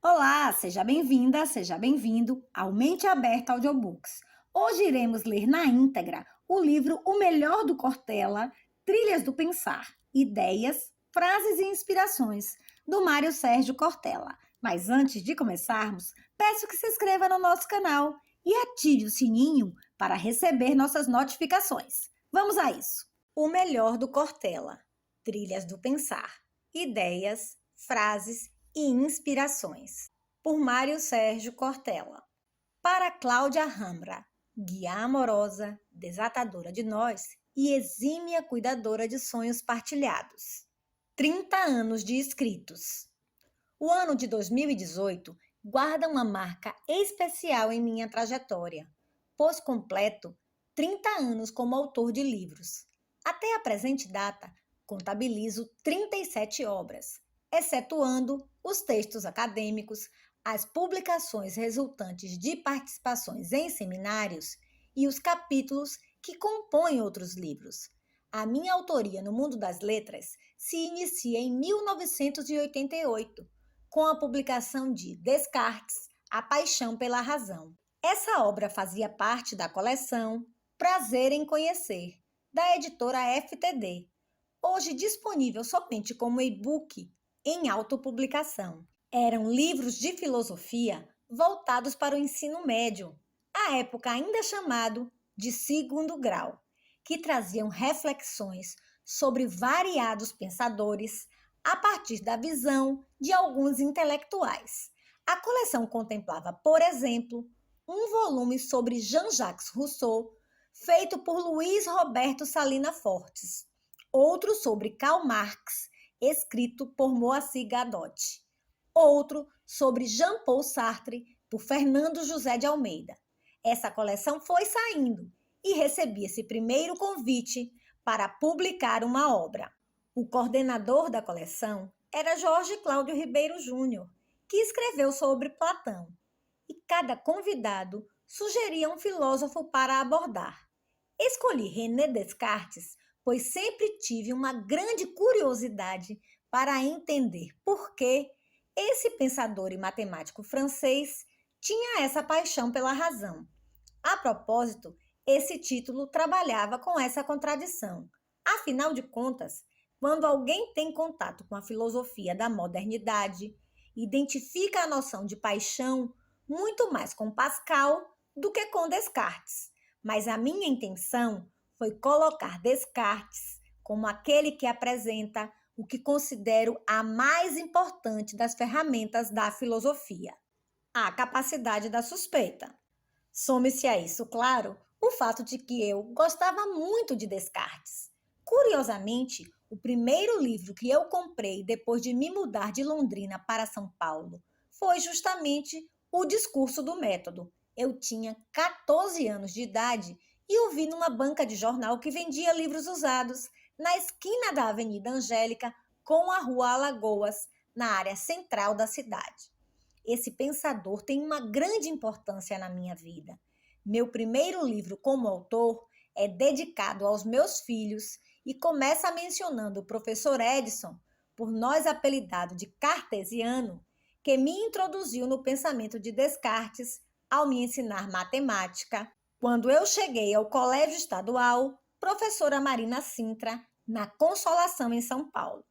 Olá, seja bem-vinda, seja bem-vindo ao Mente Aberta Audiobooks. Hoje iremos ler na íntegra o livro O Melhor do Cortella, Trilhas do Pensar, Ideias, Frases e Inspirações, do Mário Sérgio Cortella. Mas antes de começarmos, peço que se inscreva no nosso canal e ative o sininho para receber nossas notificações. Vamos a isso! O Melhor do Cortella, Trilhas do Pensar, Ideias, Frases e Inspirações, por Mário Sérgio Cortella. Para Cláudia Ramra, guia amorosa, desatadora de nós e exímia cuidadora de sonhos partilhados. 30 anos de escritos. O ano de 2018 guarda uma marca especial em minha trajetória, pois completo 30 anos como autor de livros. Até a presente data, contabilizo 37 obras, excetuando os textos acadêmicos, as publicações resultantes de participações em seminários e os capítulos que compõem outros livros. A minha autoria no mundo das letras se inicia em 1988, com a publicação de Descartes, A Paixão pela Razão. Essa obra fazia parte da coleção Prazer em Conhecer, da editora FTD, hoje disponível somente como e-book em autopublicação. Eram livros de filosofia voltados para o ensino médio, à época ainda chamado de segundo grau, que traziam reflexões sobre variados pensadores a partir da visão de alguns intelectuais. A coleção contemplava, por exemplo, um volume sobre Jean-Jacques Rousseau, feito por Luiz Roberto Salina Fortes, outro sobre Karl Marx, escrito por Moacir Gadotti, outro sobre Jean-Paul Sartre, por Fernando José de Almeida. Essa coleção foi saindo e recebi esse primeiro convite para publicar uma obra. O coordenador da coleção era Jorge Cláudio Ribeiro Júnior, que escreveu sobre Platão, e cada convidado sugeria um filósofo para abordar. Escolhi René Descartes, pois sempre tive uma grande curiosidade para entender por que esse pensador e matemático francês tinha essa paixão pela razão. A propósito, esse título trabalhava com essa contradição. Afinal de contas, quando alguém tem contato com a filosofia da modernidade, identifica a noção de paixão muito mais com Pascal do que com Descartes. Mas a minha intenção foi colocar Descartes como aquele que apresenta o que considero a mais importante das ferramentas da filosofia, a capacidade da suspeita. Some-se a isso, claro, o fato de que eu gostava muito de Descartes. Curiosamente, o primeiro livro que eu comprei depois de me mudar de Londrina para São Paulo foi justamente O Discurso do Método. Eu tinha 14 anos de idade e o vi numa banca de jornal que vendia livros usados, na esquina da Avenida Angélica com a Rua Alagoas, na área central da cidade. Esse pensador tem uma grande importância na minha vida. Meu primeiro livro como autor é dedicado aos meus filhos e começa mencionando o professor Edison, por nós apelidado de cartesiano, que me introduziu no pensamento de Descartes ao me ensinar matemática. Quando eu cheguei ao Colégio Estadual, professora Marina Sintra, na Consolação, em São Paulo.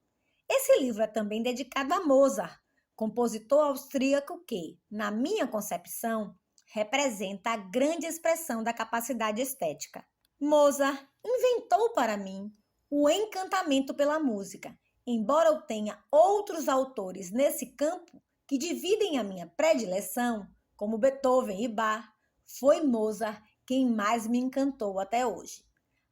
Esse livro é também dedicado a Mozart, compositor austríaco que, na minha concepção, representa a grande expressão da capacidade estética. Mozart inventou para mim o encantamento pela música, embora eu tenha outros autores nesse campo que dividem a minha predileção, como Beethoven e Bach, foi Mozart quem mais me encantou até hoje.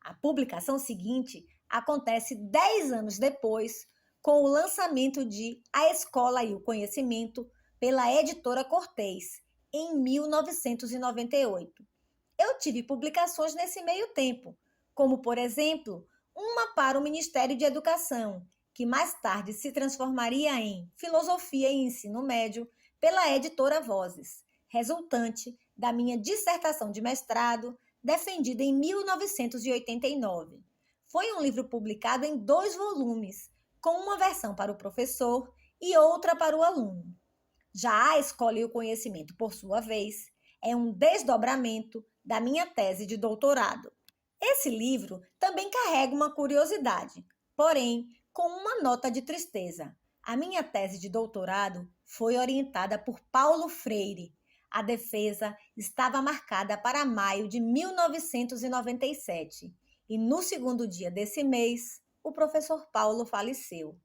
A publicação seguinte acontece 10 anos depois, com o lançamento de A Escola e o Conhecimento pela editora Cortez, em 1998. Eu tive publicações nesse meio tempo, como, por exemplo, uma para o Ministério de Educação, que mais tarde se transformaria em Filosofia e Ensino Médio pela editora Vozes, resultante da minha dissertação de mestrado, defendida em 1989. Foi um livro publicado em 2 volumes, com uma versão para o professor e outra para o aluno. Já a Escola e o Conhecimento, por sua vez, é um desdobramento da minha tese de doutorado. Esse livro também carrega uma curiosidade, porém com uma nota de tristeza. A minha tese de doutorado foi orientada por Paulo Freire. A defesa estava marcada para maio de 1997 e no segundo dia desse mês, o professor Paulo faleceu.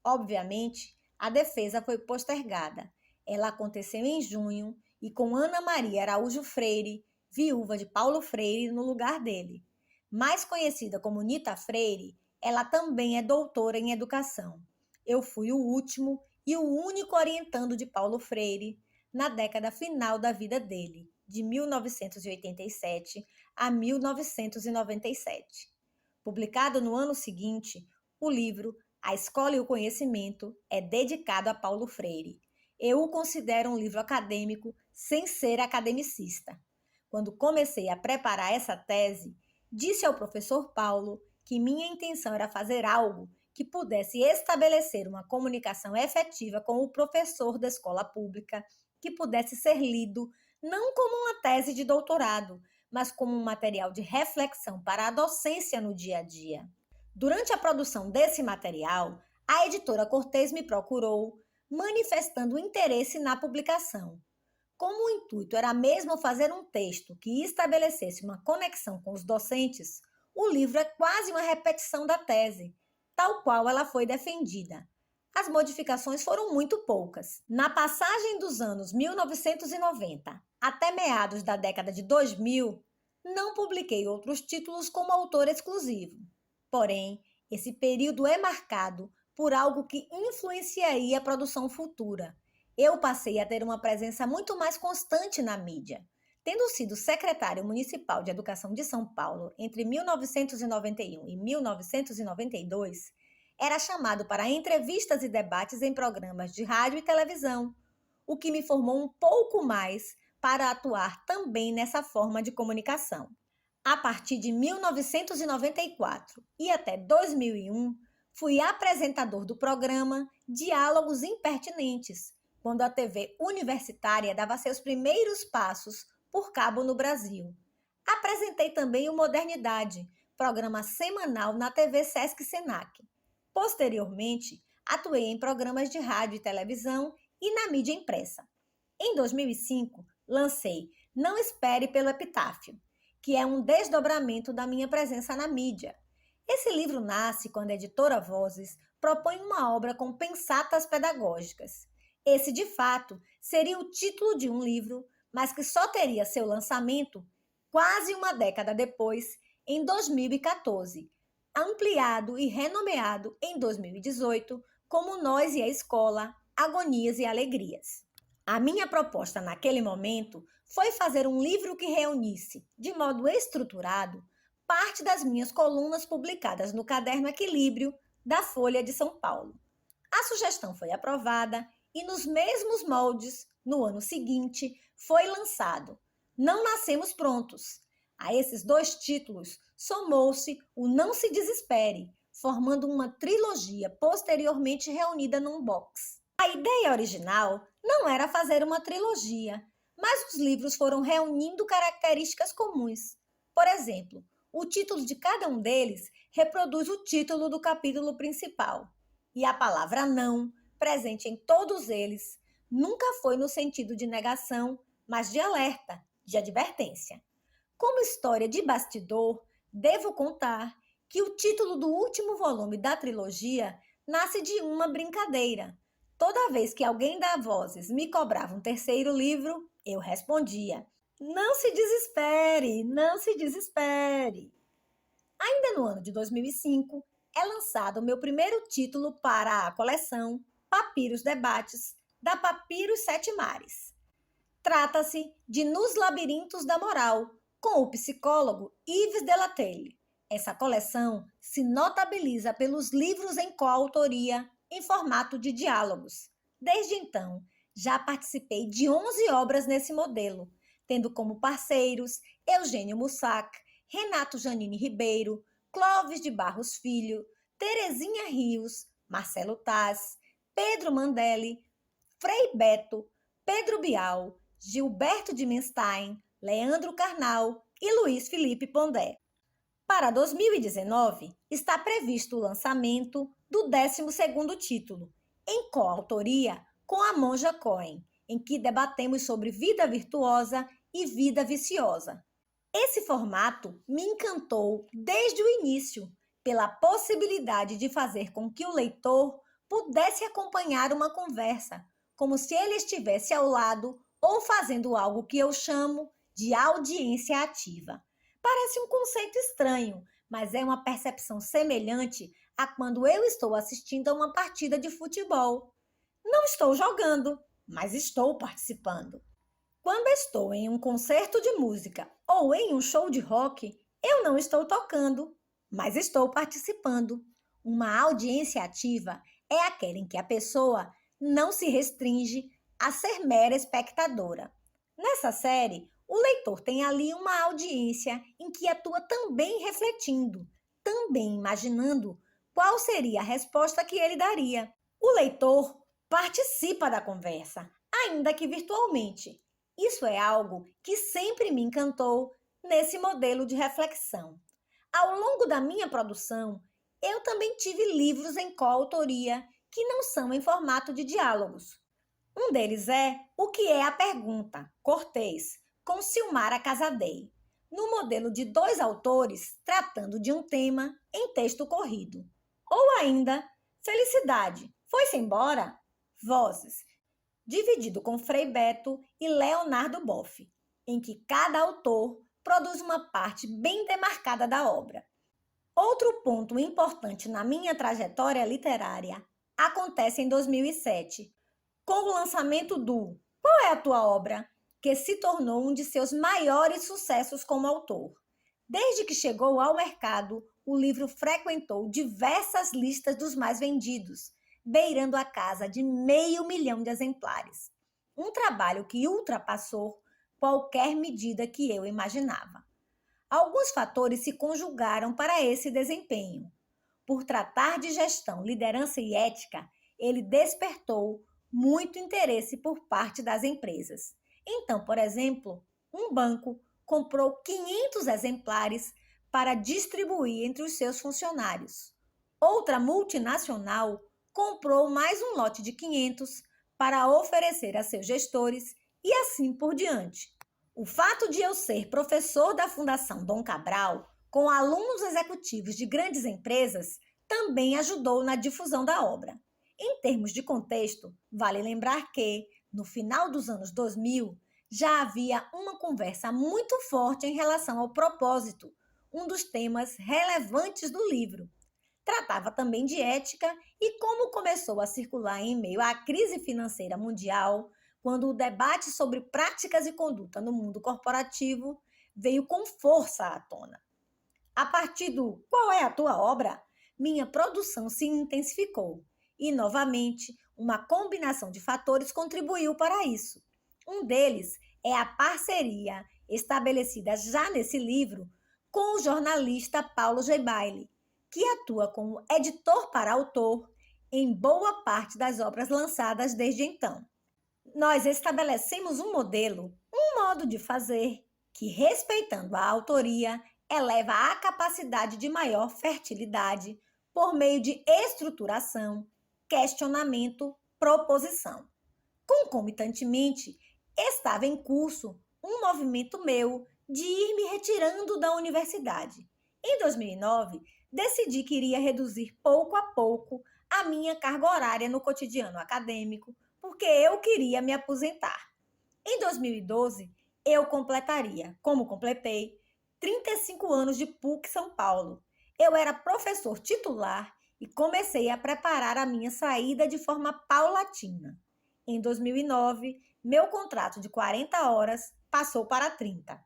Obviamente, a defesa foi postergada. Ela aconteceu em junho e com Ana Maria Araújo Freire, viúva de Paulo Freire, no lugar dele. Mais conhecida como Nita Freire, ela também é doutora em educação. Eu fui o último e o único orientando de Paulo Freire na década final da vida dele, de 1987 a 1997. Publicado no ano seguinte, o livro A Escola e o Conhecimento é dedicado a Paulo Freire. Eu o considero um livro acadêmico sem ser academicista. Quando comecei a preparar essa tese, disse ao professor Paulo que minha intenção era fazer algo que pudesse estabelecer uma comunicação efetiva com o professor da escola pública, que pudesse ser lido não como uma tese de doutorado, mas como um material de reflexão para a docência no dia a dia. Durante a produção desse material, a editora Cortez me procurou, manifestando interesse na publicação. Como o intuito era mesmo fazer um texto que estabelecesse uma conexão com os docentes, o livro é quase uma repetição da tese, tal qual ela foi defendida. As modificações foram muito poucas. Na passagem dos anos 1990 até meados da década de 2000, não publiquei outros títulos como autor exclusivo. Porém, esse período é marcado por algo que influenciaria a produção futura. Eu passei a ter uma presença muito mais constante na mídia. Tendo sido secretário municipal de Educação de São Paulo entre 1991 e 1992, era chamado para entrevistas e debates em programas de rádio e televisão, o que me formou um pouco mais para atuar também nessa forma de comunicação. A partir de 1994 e até 2001, fui apresentador do programa Diálogos Impertinentes, quando a TV universitária dava seus primeiros passos por cabo no Brasil. Apresentei também o Modernidade, programa semanal na TV Sesc Senac. Posteriormente, atuei em programas de rádio e televisão e na mídia impressa. Em 2005, lancei Não Espere pelo Epitáfio, que é um desdobramento da minha presença na mídia. Esse livro nasce quando a editora Vozes propõe uma obra com pensatas pedagógicas. Esse, de fato, seria o título de um livro, mas que só teria seu lançamento quase uma década depois, em 2014, ampliado e renomeado em 2018 como Nós e a Escola, Agonias e Alegrias. A minha proposta naquele momento foi fazer um livro que reunisse, de modo estruturado, parte das minhas colunas publicadas no Caderno Equilíbrio da Folha de São Paulo. A sugestão foi aprovada e, nos mesmos moldes, no ano seguinte, foi lançado Não Nascemos Prontos. A esses dois títulos somou-se o Não Se Desespere, formando uma trilogia posteriormente reunida num box. A ideia original não era fazer uma trilogia, mas os livros foram reunindo características comuns. Por exemplo, o título de cada um deles reproduz o título do capítulo principal. E a palavra não, presente em todos eles, nunca foi no sentido de negação, mas de alerta, de advertência. Como história de bastidor, devo contar que o título do último volume da trilogia nasce de uma brincadeira. Toda vez que alguém da Vozes me cobrava um terceiro livro, eu respondia: não se desespere, não se desespere. Ainda no ano de 2005, é lançado o meu primeiro título para a coleção Papiros Debates, da Papiros Sete Mares. Trata-se de Nos Labirintos da Moral, com o psicólogo Yves Delatelle. Essa coleção se notabiliza pelos livros em coautoria em formato de diálogos. Desde então, já participei de 11 obras nesse modelo, tendo como parceiros Eugênio Mussac, Renato Janine Ribeiro, Clóvis de Barros Filho, Terezinha Rios, Marcelo Taz, Pedro Mandelli, Frei Beto, Pedro Bial, Gilberto de Menstein, Leandro Carnal e Luiz Felipe Pondé. Para 2019, está previsto o lançamento do 12º título, em coautoria com a Monja Cohen, em que debatemos sobre vida virtuosa e vida viciosa. Esse formato me encantou desde o início, pela possibilidade de fazer com que o leitor pudesse acompanhar uma conversa, como se ele estivesse ao lado ou fazendo algo que eu chamo de audiência ativa. Parece um conceito estranho, mas é uma percepção semelhante a quando eu estou assistindo a uma partida de futebol. Não estou jogando, mas estou participando. Quando estou em um concerto de música ou em um show de rock, eu não estou tocando, mas estou participando. Uma audiência ativa é aquela em que a pessoa não se restringe a ser mera espectadora. Nessa série, o leitor tem ali uma audiência em que atua também refletindo, também imaginando qual seria a resposta que ele daria. O leitor participa da conversa, ainda que virtualmente. Isso é algo que sempre me encantou nesse modelo de reflexão. Ao longo da minha produção, eu também tive livros em coautoria que não são em formato de diálogos. Um deles é O que é a Pergunta, Cortês, com Silmara Casadei, no modelo de 2 autores tratando de um tema em texto corrido. Ou ainda, Felicidade, foi-se embora? Vozes, dividido com Frei Beto e Leonardo Boff, em que cada autor produz uma parte bem demarcada da obra. Outro ponto importante na minha trajetória literária acontece em 2007, com o lançamento do Qual é a tua obra?, que se tornou um de seus maiores sucessos como autor. Desde que chegou ao mercado, o livro frequentou diversas listas dos mais vendidos, beirando a casa de 500 mil de exemplares. Um trabalho que ultrapassou qualquer medida que eu imaginava. Alguns fatores se conjugaram para esse desempenho. Por tratar de gestão, liderança e ética, ele despertou muito interesse por parte das empresas. Então, por exemplo, um banco comprou 500 exemplares para distribuir entre os seus funcionários. Outra multinacional comprou mais um lote de 500 para oferecer a seus gestores e assim por diante. O fato de eu ser professor da Fundação Dom Cabral, com alunos executivos de grandes empresas, também ajudou na difusão da obra. Em termos de contexto, vale lembrar que, no final dos anos 2000, já havia uma conversa muito forte em relação ao propósito, um dos temas relevantes do livro. Tratava também de ética e como começou a circular em meio à crise financeira mundial, quando o debate sobre práticas e conduta no mundo corporativo veio com força à tona. A partir do Qual é a tua obra?, minha produção se intensificou e, novamente, uma combinação de fatores contribuiu para isso. Um deles é a parceria estabelecida já nesse livro com o jornalista Paulo G. Bailey, que atua como editor para autor em boa parte das obras lançadas desde então. Nós estabelecemos um modelo, um modo de fazer, que, respeitando a autoria, eleva a capacidade de maior fertilidade por meio de estruturação, questionamento, proposição. Concomitantemente, estava em curso um movimento meu de ir me retirando da universidade. Em 2009, decidi que iria reduzir pouco a pouco a minha carga horária no cotidiano acadêmico, porque eu queria me aposentar. Em 2012, eu completaria, como completei, 35 anos de PUC São Paulo. Eu era professor titular e comecei a preparar a minha saída de forma paulatina. Em 2009, meu contrato de 40 horas passou para 30.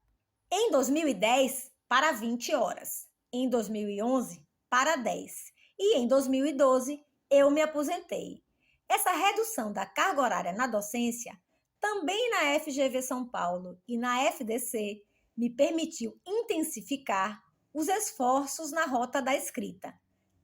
Em 2010, para 20 horas. Em 2011, para 10. E em 2012, eu me aposentei. Essa redução da carga horária na docência, também na FGV São Paulo e na FDC, me permitiu intensificar os esforços na rota da escrita.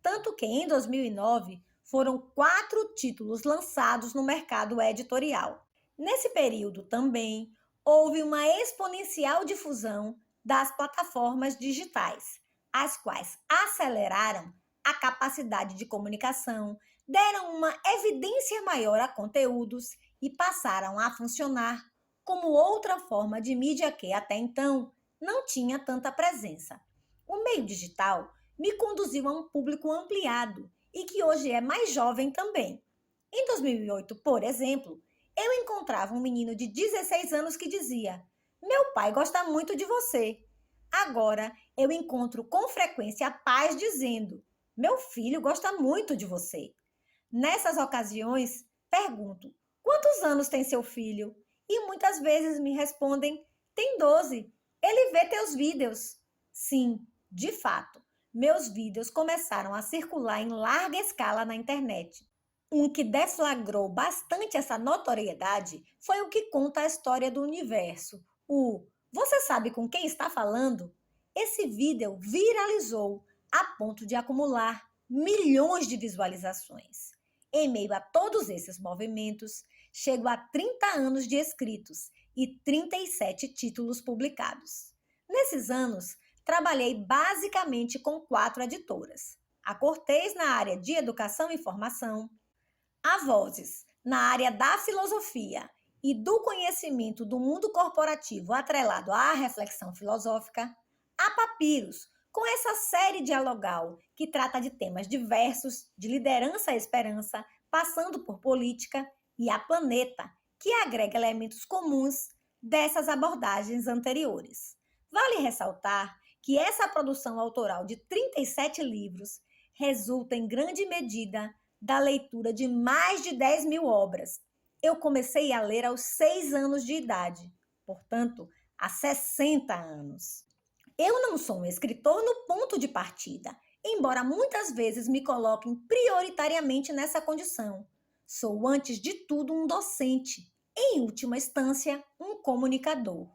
Tanto que, em 2009, Foram 4 títulos lançados no mercado editorial. Nesse período também, houve uma exponencial difusão das plataformas digitais, as quais aceleraram a capacidade de comunicação, deram uma evidência maior a conteúdos e passaram a funcionar como outra forma de mídia que, até então, não tinha tanta presença. O meio digital me conduziu a um público ampliado e que hoje é mais jovem também. Em 2008, por exemplo, eu encontrava um menino de 16 anos que dizia: "Meu pai gosta muito de você." Agora, eu encontro com frequência pais dizendo: "Meu filho gosta muito de você." Nessas ocasiões, pergunto: "Quantos anos tem seu filho?" E muitas vezes me respondem: "Tem 12. Ele vê teus vídeos." Sim, de fato, meus vídeos começaram a circular em larga escala na internet. Um que deflagrou bastante essa notoriedade foi o que conta a história do universo. O "Você sabe com quem está falando?" Esse vídeo viralizou a ponto de acumular milhões de visualizações. Em meio a todos esses movimentos, chego a 30 anos de escritos e 37 títulos publicados. Nesses anos, trabalhei basicamente com 4 editoras: a Cortez na área de educação e formação, a Vozes na área da filosofia e do conhecimento do mundo corporativo atrelado à reflexão filosófica, a Papiros, com essa série dialogal que trata de temas diversos, de liderança à esperança, passando por política, e a Planeta, que agrega elementos comuns dessas abordagens anteriores. Vale ressaltar que essa produção autoral de 37 livros resulta em grande medida da leitura de mais de 10.000 obras. Eu comecei a ler aos 6 anos de idade, portanto, há 60 anos. Eu não sou um escritor no ponto de partida, embora muitas vezes me coloquem prioritariamente nessa condição. Sou, antes de tudo, um docente, em última instância, um comunicador.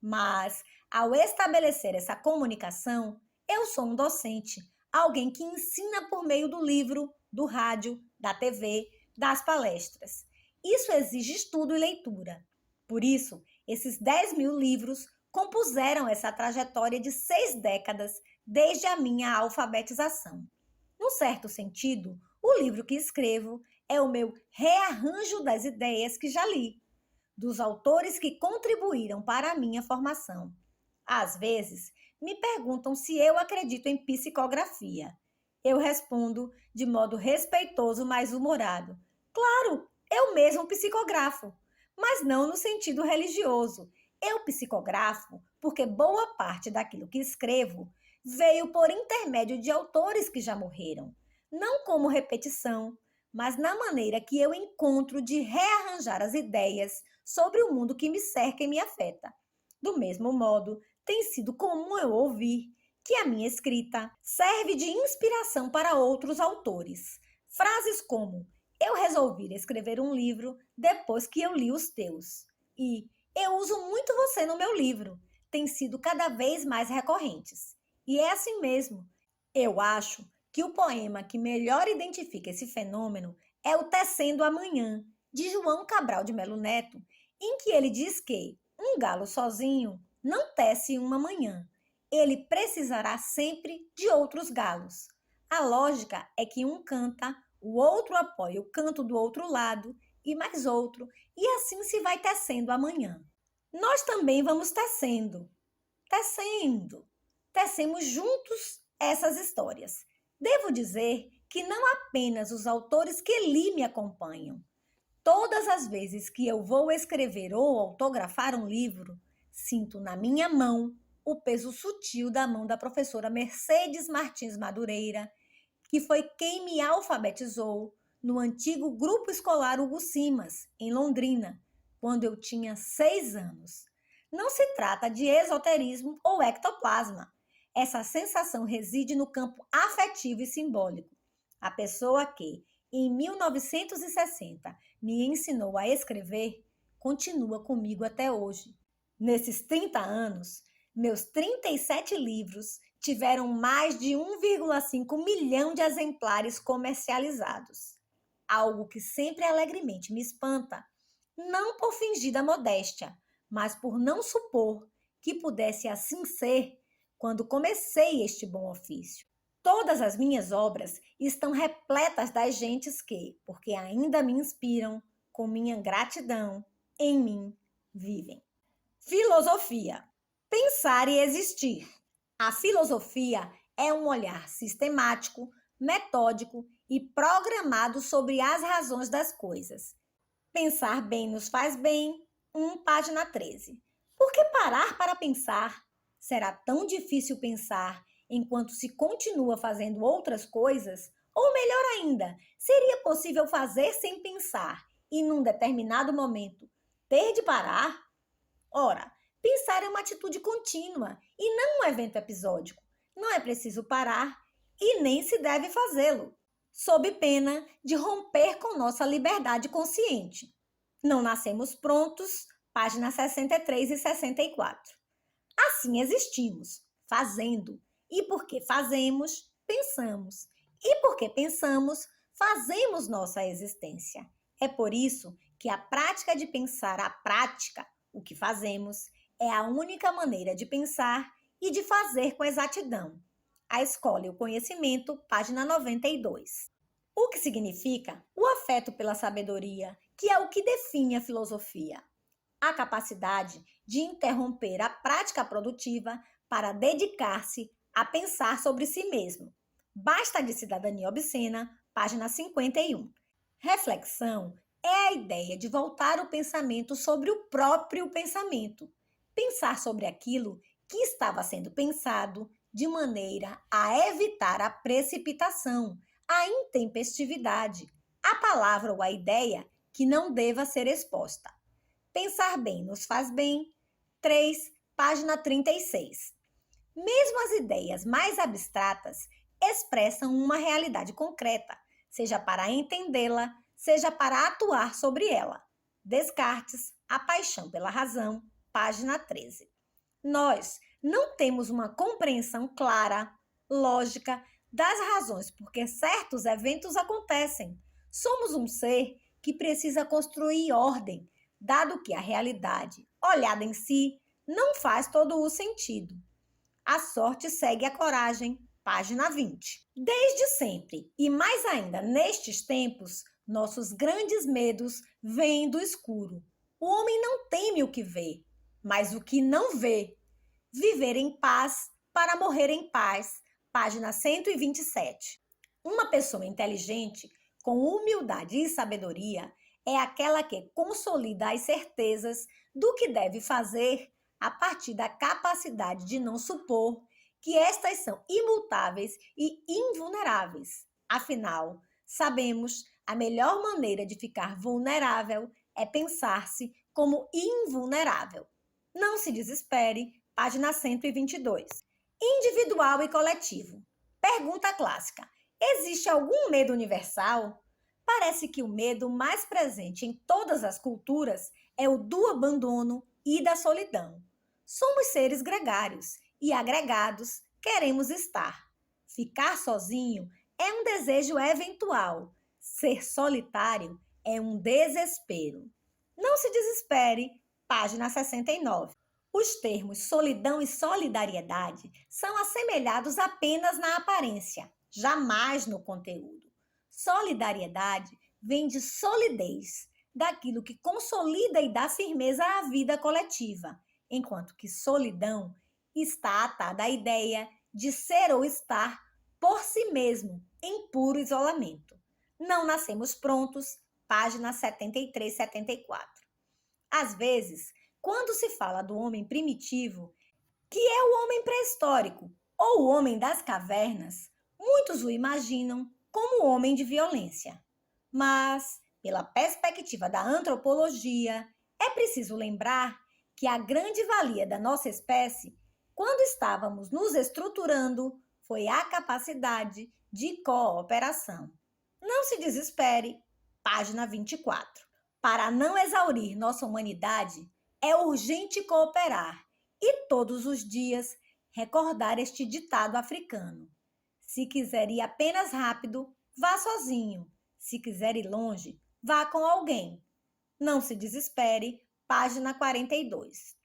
Mas, ao estabelecer essa comunicação, eu sou um docente, alguém que ensina por meio do livro, do rádio, da TV, das palestras. Isso exige estudo e leitura. Por isso, esses 10.000 livros compuseram essa trajetória de 6 décadas desde a minha alfabetização. Num certo sentido, o livro que escrevo é o meu rearranjo das ideias que já li, dos autores que contribuíram para a minha formação. Às vezes, me perguntam se eu acredito em psicografia. Eu respondo de modo respeitoso, mas humorado: "Claro, eu mesmo psicografo, mas não no sentido religioso. Eu psicografo porque boa parte daquilo que escrevo veio por intermédio de autores que já morreram, não como repetição, mas na maneira que eu encontro de rearranjar as ideias sobre o mundo que me cerca e me afeta. Do mesmo modo, tem sido comum eu ouvir que a minha escrita serve de inspiração para outros autores. Frases como: "Eu resolvi escrever um livro depois que eu li os teus." E "Eu uso muito você no meu livro." Têm sido cada vez mais recorrentes. E é assim mesmo. Eu acho que o poema que melhor identifica esse fenômeno é o Tecendo Amanhã, de João Cabral de Melo Neto, em que ele diz que um galo sozinho não tece uma manhã. Ele precisará sempre de outros galos. A lógica é que um canta, o outro apoia o canto do outro lado e mais outro, e assim se vai tecendo amanhã. Nós também vamos tecendo, tecemos juntos essas histórias. Devo dizer que não apenas os autores que li me acompanham. Todas as vezes que eu vou escrever ou autografar um livro, sinto na minha mão o peso sutil da mão da professora Mercedes Martins Madureira, que foi quem me alfabetizou no antigo Grupo Escolar Hugo Simas, em Londrina, quando eu tinha 6 anos. Não se trata de esoterismo ou ectoplasma. Essa sensação reside no campo afetivo e simbólico. A pessoa que, em 1960, me ensinou a escrever, continua comigo até hoje. Nesses 30 anos, meus 37 livros tiveram mais de 1,5 milhão de exemplares comercializados. algo que sempre alegremente me espanta, não por fingida modéstia, mas por não supor que pudesse assim ser quando comecei este bom ofício. Todas as minhas obras estão repletas das gentes que, porque ainda me inspiram, com minha gratidão, em mim vivem. Filosofia. Pensar e existir. A filosofia é um olhar sistemático, metódico e programado sobre as razões das coisas. Pensar bem nos faz bem, página 13. Por que parar para pensar? Será tão difícil pensar enquanto se continua fazendo outras coisas? Ou melhor ainda, seria possível fazer sem pensar e, num determinado momento, ter de parar? Ora, pensar é uma atitude contínua e não um evento episódico. Não é preciso parar e nem se deve fazê-lo, sob pena de romper com nossa liberdade consciente. Não nascemos prontos, páginas 63 e 64. Assim existimos, fazendo. E porque fazemos, pensamos. E porque pensamos, fazemos nossa existência. É por isso que a prática de pensar a prática, o que fazemos, é a única maneira de pensar e de fazer com exatidão. A Escola e o Conhecimento, página 92. O que significa o afeto pela sabedoria, que é o que define a filosofia. A capacidade de interromper a prática produtiva para dedicar-se a pensar sobre si mesmo. Basta de Cidadania Obscena, página 51. Reflexão é a ideia de voltar o pensamento sobre o próprio pensamento. Pensar sobre aquilo que estava sendo pensado de maneira a evitar a precipitação, a intempestividade, a palavra ou a ideia que não deva ser exposta. Pensar bem nos faz bem. 3, página 36. Mesmo as ideias mais abstratas expressam uma realidade concreta, seja para entendê-la, seja para atuar sobre ela. Descartes, A Paixão pela Razão, página 13. Nós não temos uma compreensão clara, lógica, das razões por que certos eventos acontecem. Somos um ser que precisa construir ordem, dado que a realidade, olhada em si, não faz todo o sentido. A sorte segue a coragem, página 20. Desde sempre, e mais ainda nestes tempos, nossos grandes medos vêm do escuro. O homem não teme o que vê, mas o que não vê. Viver em paz para morrer em paz, página 127. Uma pessoa inteligente, com humildade e sabedoria, é aquela que consolida as certezas do que deve fazer a partir da capacidade de não supor que estas são imutáveis e invulneráveis. Afinal, sabemos, a melhor maneira de ficar vulnerável é pensar-se como invulnerável. Não se desespere, página 122. Individual e coletivo. Pergunta clássica: existe algum medo universal? Parece que o medo mais presente em todas as culturas é o do abandono e da solidão. Somos seres gregários e agregados queremos estar. Ficar sozinho é um desejo eventual. Ser solitário é um desespero. Não se desespere, página 69. Os termos solidão e solidariedade são assemelhados apenas na aparência, jamais no conteúdo. Solidariedade vem de solidez, daquilo que consolida e dá firmeza à vida coletiva, enquanto que solidão está atada à ideia de ser ou estar por si mesmo, em puro isolamento. Não nascemos prontos, páginas 73 e 74. Às vezes, quando se fala do homem primitivo, que é o homem pré-histórico ou o homem das cavernas, muitos o imaginam como homem de violência. Mas, pela perspectiva da antropologia, é preciso lembrar que a grande valia da nossa espécie, quando estávamos nos estruturando, foi a capacidade de cooperação. Não se desespere, página 24. Para não exaurir nossa humanidade, é urgente cooperar e todos os dias recordar este ditado africano: se quiser ir apenas rápido, vá sozinho. Se quiser ir longe, vá com alguém. Não se desespere, página 42.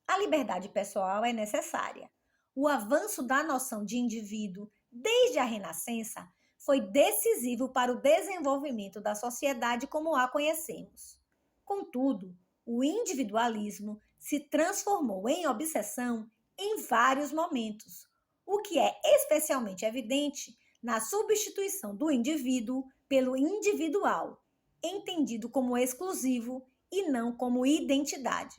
A liberdade pessoal é necessária. O avanço da noção de indivíduo, desde a Renascença, foi decisivo para o desenvolvimento da sociedade como a conhecemos. Contudo, o individualismo se transformou em obsessão em vários momentos, o que é especialmente evidente na substituição do indivíduo pelo individual, entendido como exclusivo e não como identidade.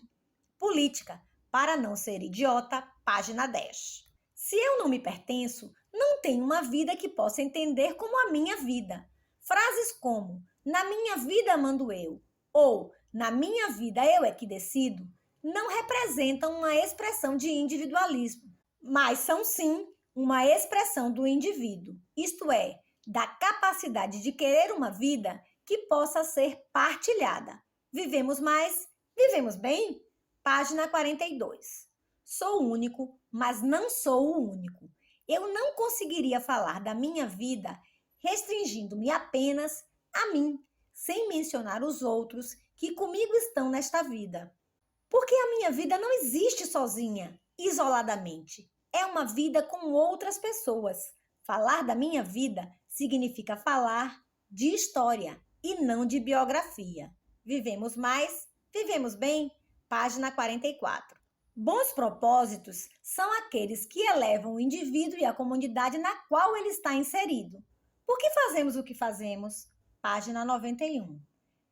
Política, para não ser idiota, página 10. Se eu não me pertenço, não tenho uma vida que possa entender como a minha vida. Frases como "na minha vida mando eu" ou "na minha vida eu é que decido" não representam uma expressão de individualismo, mas são sim uma expressão do indivíduo, isto é, da capacidade de querer uma vida que possa ser partilhada. Vivemos mais? Vivemos bem? Página 42. Sou único, mas não sou o único. Eu não conseguiria falar da minha vida restringindo-me apenas a mim, sem mencionar os outros que comigo estão nesta vida. Porque a minha vida não existe sozinha, isoladamente. É uma vida com outras pessoas. Falar da minha vida significa falar de história e não de biografia. Vivemos mais? Vivemos bem? Página 44. Bons propósitos são aqueles que elevam o indivíduo e a comunidade na qual ele está inserido. Por que fazemos o que fazemos? Página 91.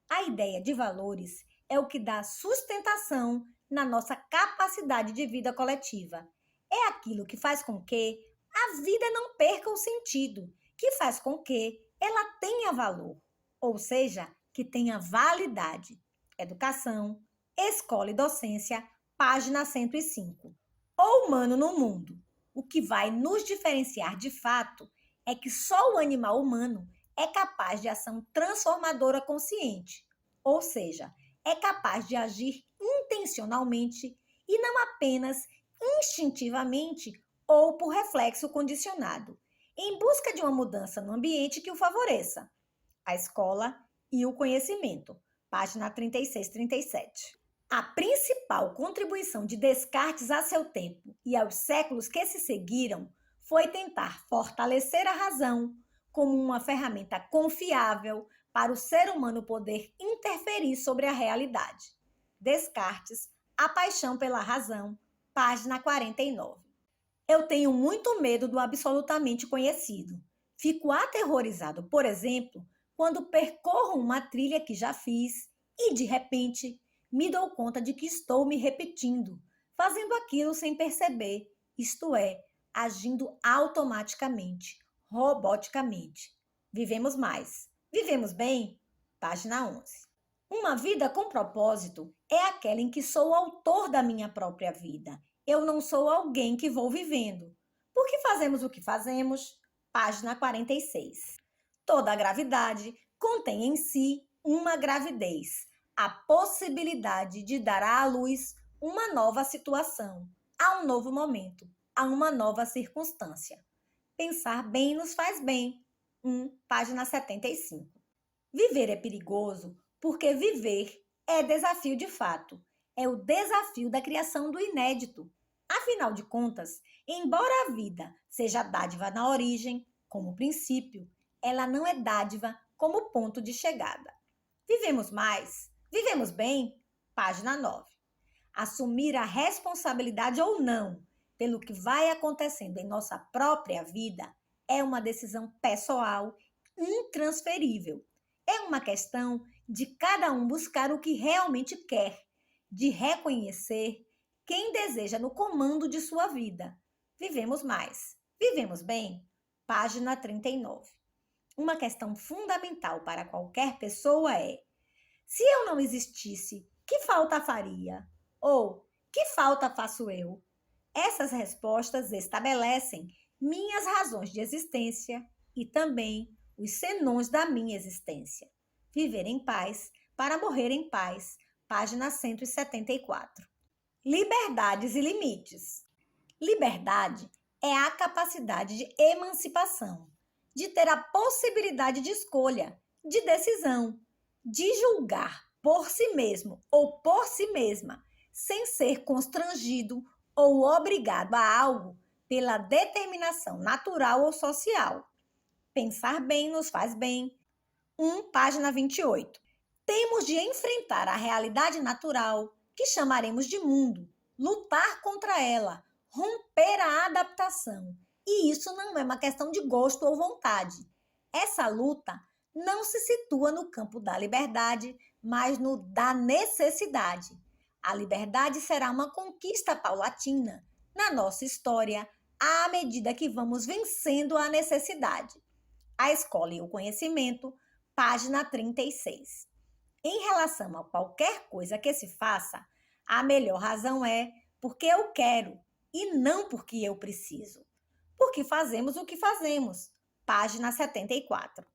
A ideia de valores é o que dá sustentação na nossa capacidade de vida coletiva. É aquilo que faz com que a vida não perca o sentido, que faz com que ela tenha valor, ou seja, que tenha validade. Educação, escola e docência, página 105. O humano no mundo. O que vai nos diferenciar de fato é que só o animal humano é capaz de ação transformadora consciente, ou seja, é capaz de agir intencionalmente e não apenas instintivamente ou por reflexo condicionado, em busca de uma mudança no ambiente que o favoreça. A escola e o conhecimento, página 36 e 37. A principal contribuição de Descartes a seu tempo e aos séculos que se seguiram foi tentar fortalecer a razão como uma ferramenta confiável para o ser humano poder interferir sobre a realidade. Descartes, A Paixão pela Razão, página 49. Eu tenho muito medo do absolutamente conhecido. Fico aterrorizado, por exemplo, quando percorro uma trilha que já fiz e, de repente, me dou conta de que estou me repetindo, fazendo aquilo sem perceber, isto é, agindo automaticamente, roboticamente. Vivemos mais. Vivemos bem? Página 11. Uma vida com propósito é aquela em que sou o autor da minha própria vida. Eu não sou alguém que vou vivendo. Por que fazemos o que fazemos? Página 46. Toda gravidade contém em si uma gravidez, a possibilidade de dar à luz uma nova situação, a um novo momento, a uma nova circunstância. Pensar bem nos faz bem. Página 75. Viver é perigoso porque viver é desafio de fato. É o desafio da criação do inédito. Afinal de contas, embora a vida seja dádiva na origem, como princípio, ela não é dádiva como ponto de chegada. Vivemos mais? Vivemos bem? Página 9. Assumir a responsabilidade ou não pelo que vai acontecendo em nossa própria vida é uma decisão pessoal intransferível. É uma questão de cada um buscar o que realmente quer, de reconhecer quem deseja no comando de sua vida. Vivemos mais. Vivemos bem? Página 39. Uma questão fundamental para qualquer pessoa é: se eu não existisse, que falta faria? Ou que falta faço eu? Essas respostas estabelecem minhas razões de existência e também os senões da minha existência. Viver em paz para morrer em paz. Página 174. Liberdades e limites. Liberdade é a capacidade de emancipação, de ter a possibilidade de escolha, de decisão, de julgar por si mesmo ou por si mesma, sem ser constrangido ou obrigado a algo pela determinação natural ou social. Pensar bem nos faz bem. Página 28. Temos de enfrentar a realidade natural, que chamaremos de mundo, lutar contra ela, romper a adaptação. E isso não é uma questão de gosto ou vontade. Essa luta não se situa no campo da liberdade, mas no da necessidade. A liberdade será uma conquista paulatina na nossa história, à medida que vamos vencendo a necessidade. A Escola e o Conhecimento, página 36. Em relação a qualquer coisa que se faça, a melhor razão é porque eu quero e não porque eu preciso. Porque fazemos o que fazemos. Página 74.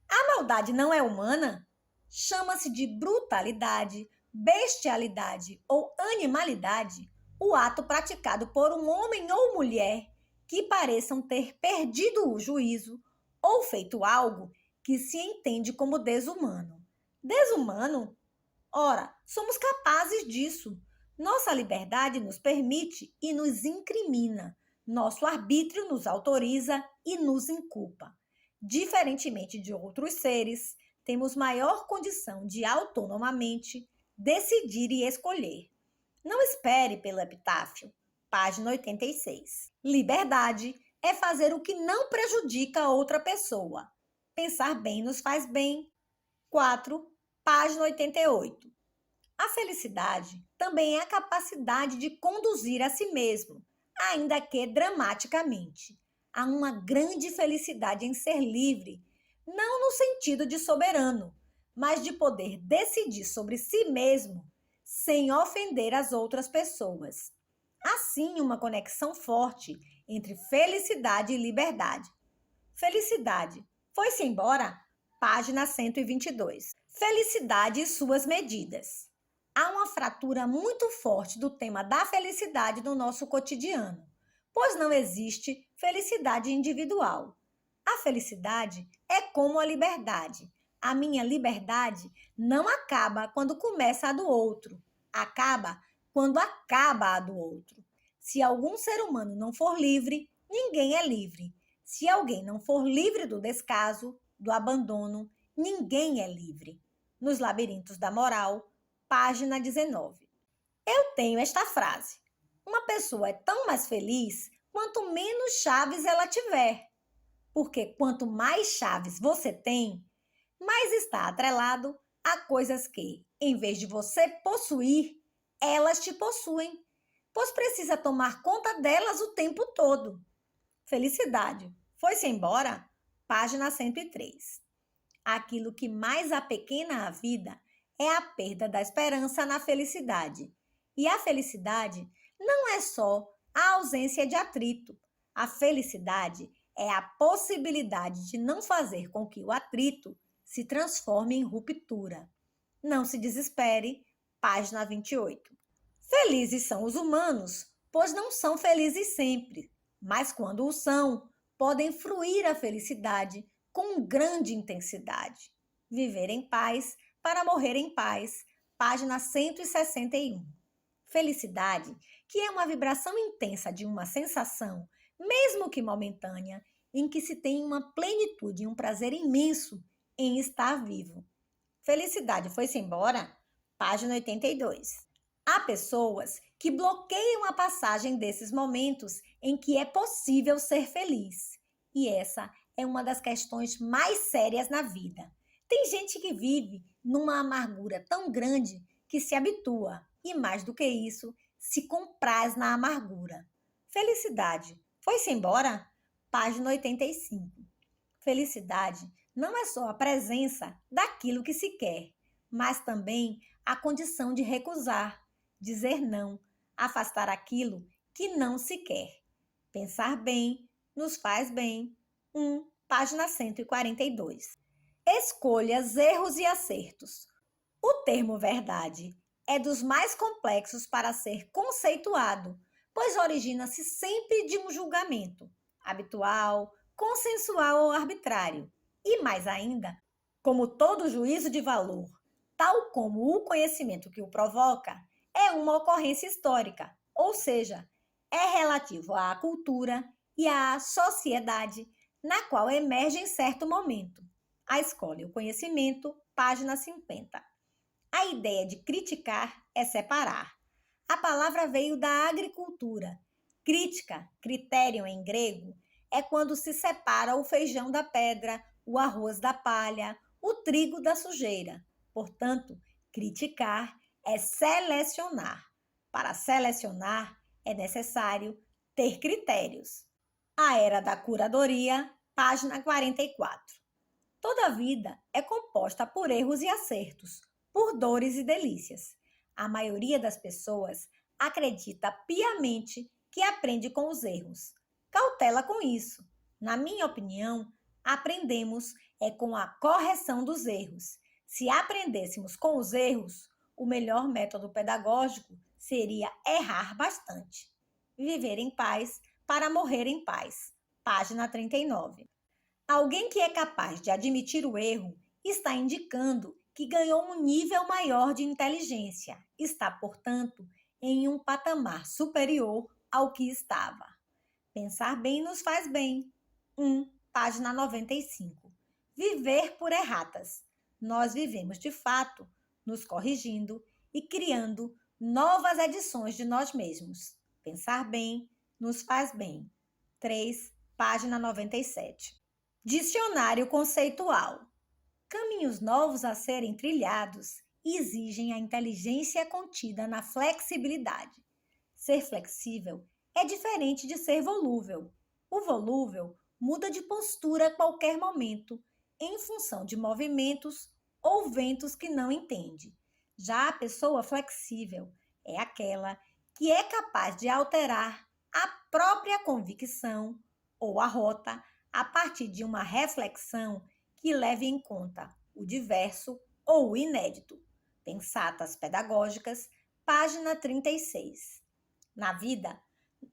A maldade não é humana? Chama-se de brutalidade, bestialidade ou animalidade o ato praticado por um homem ou mulher que pareçam ter perdido o juízo ou feito algo que se entende como desumano. Desumano? Ora, somos capazes disso. Nossa liberdade nos permite e nos incrimina. Nosso arbítrio nos autoriza e nos inculpa. Diferentemente de outros seres, temos maior condição de autonomamente decidir e escolher. Não espere pelo epitáfio. Página 86. Liberdade é fazer o que não prejudica a outra pessoa. Pensar bem nos faz bem. 4. Página 88. A felicidade também é a capacidade de conduzir a si mesmo, ainda que dramaticamente. Há uma grande felicidade em ser livre, não no sentido de soberano, mas de poder decidir sobre si mesmo sem ofender as outras pessoas. Assim, uma conexão forte entre felicidade e liberdade. Felicidade. Foi-se embora? Página 122. Felicidade e suas medidas. Há uma fratura muito forte do tema da felicidade no nosso cotidiano, pois não existe felicidade individual. A felicidade é como a liberdade. A minha liberdade não acaba quando começa a do outro, acaba quando acaba a do outro. Se algum ser humano não for livre, ninguém é livre. Se alguém não for livre do descaso, do abandono, ninguém é livre. Nos Labirintos da Moral, página 19. Eu tenho esta frase: uma pessoa é tão mais feliz quanto menos chaves ela tiver. Porque quanto mais chaves você tem, mais está atrelado a coisas que, em vez de você possuir, elas te possuem, pois precisa tomar conta delas o tempo todo. Felicidade. Foi-se embora? Página 103. Aquilo que mais apequena a vida é a perda da esperança na felicidade. E a felicidade não é só a ausência de atrito. A felicidade é a possibilidade de não fazer com que o atrito se transforme em ruptura. Não se desespere. Página 28. Felizes são os humanos, pois não são felizes sempre, mas quando o são, podem fruir a felicidade com grande intensidade. Viver em paz para morrer em paz. Página 161. Felicidade, que é uma vibração intensa de uma sensação, mesmo que momentânea, em que se tem uma plenitude e um prazer imenso em estar vivo. Felicidade foi-se embora? Página 82. Há pessoas que bloqueiam a passagem desses momentos em que é possível ser feliz. E essa é uma das questões mais sérias na vida. Tem gente que vive numa amargura tão grande que se habitua e, mais do que isso, se compraz na amargura. Felicidade. Foi-se embora? Página 85. Felicidade não é só a presença daquilo que se quer, mas também a condição de recusar, dizer não, afastar aquilo que não se quer. Pensar bem nos faz bem. Página 142. Escolhas, erros e acertos. O termo verdade é dos mais complexos para ser conceituado, pois origina-se sempre de um julgamento habitual, consensual ou arbitrário, e mais ainda, Como todo juízo de valor, tal como o conhecimento que o provoca, é uma ocorrência histórica, ou seja, é relativo à cultura e à sociedade na qual emerge em certo momento. A escola e o conhecimento, página 50. A ideia de criticar é separar. A palavra veio da agricultura. Crítica, critério em grego, é quando se separa o feijão da pedra, o arroz da palha, o trigo da sujeira. Portanto, criticar é selecionar. Para selecionar, é necessário ter critérios. A era da curadoria, página 44. Toda a vida é composta por erros e acertos, por dores e delícias. A maioria das pessoas acredita piamente que aprende com os erros. Cautela com isso. Na minha opinião, aprendemos é com a correção dos erros. Se aprendêssemos com os erros, o melhor método pedagógico seria errar bastante. Viver em paz para morrer em paz. Página 39. Alguém que é capaz de admitir o erro está indicando que ganhou um nível maior de inteligência, está, portanto, em um patamar superior ao que estava. Pensar bem nos faz bem. 1, página 95. Viver por erratas. Nós vivemos de fato, nos corrigindo e criando novas edições de nós mesmos. Pensar bem nos faz bem. 3, página 97. Dicionário conceitual. Caminhos novos a serem trilhados exigem a inteligência contida na flexibilidade. Ser flexível é diferente de ser volúvel. O volúvel muda de postura a qualquer momento, em função de movimentos ou ventos que não entende. Já a pessoa flexível é aquela que é capaz de alterar a própria convicção ou a rota a partir de uma reflexão que leve em conta o diverso ou o inédito. Pensatas pedagógicas, página 36. Na vida,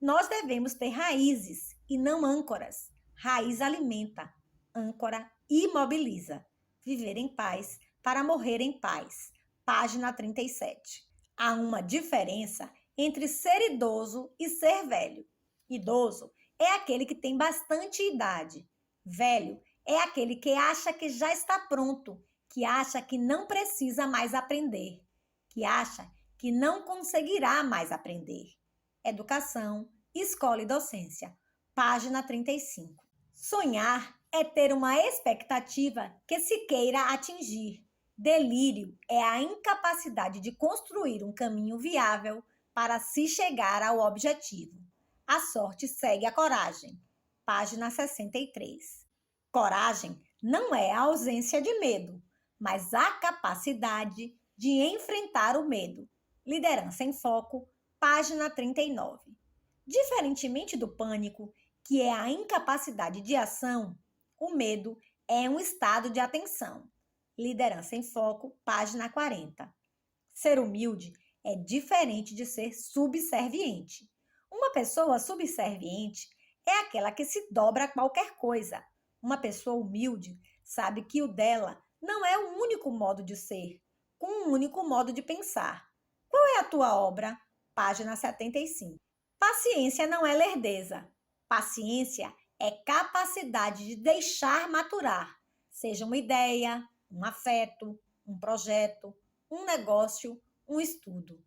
nós devemos ter raízes e não âncoras. Raiz alimenta, âncora imobiliza. Viver em paz para morrer em paz. Página 37. Há uma diferença entre ser idoso e ser velho. Idoso é aquele que tem bastante idade. Velho é aquele que acha que já está pronto, que acha que não precisa mais aprender, que acha que não conseguirá mais aprender. Educação, Escola e Docência, página 35. Sonhar é ter uma expectativa que se queira atingir. Delírio é a incapacidade de construir um caminho viável para se chegar ao objetivo. A sorte segue a coragem. Página 63. Coragem não é a ausência de medo, mas a capacidade de enfrentar o medo. Liderança em Foco, página 39. Diferentemente do pânico, que é a incapacidade de ação, o medo é um estado de atenção. Liderança em Foco, página 40. Ser humilde é diferente de ser subserviente. Uma pessoa subserviente é aquela que se dobra a qualquer coisa. Uma pessoa humilde sabe que o dela não é o único modo de ser, com um único modo de pensar. Qual é a tua obra? Página 75. Paciência não é lerdeza. Paciência é capacidade de deixar maturar, seja uma ideia, um afeto, um projeto, um negócio, um estudo.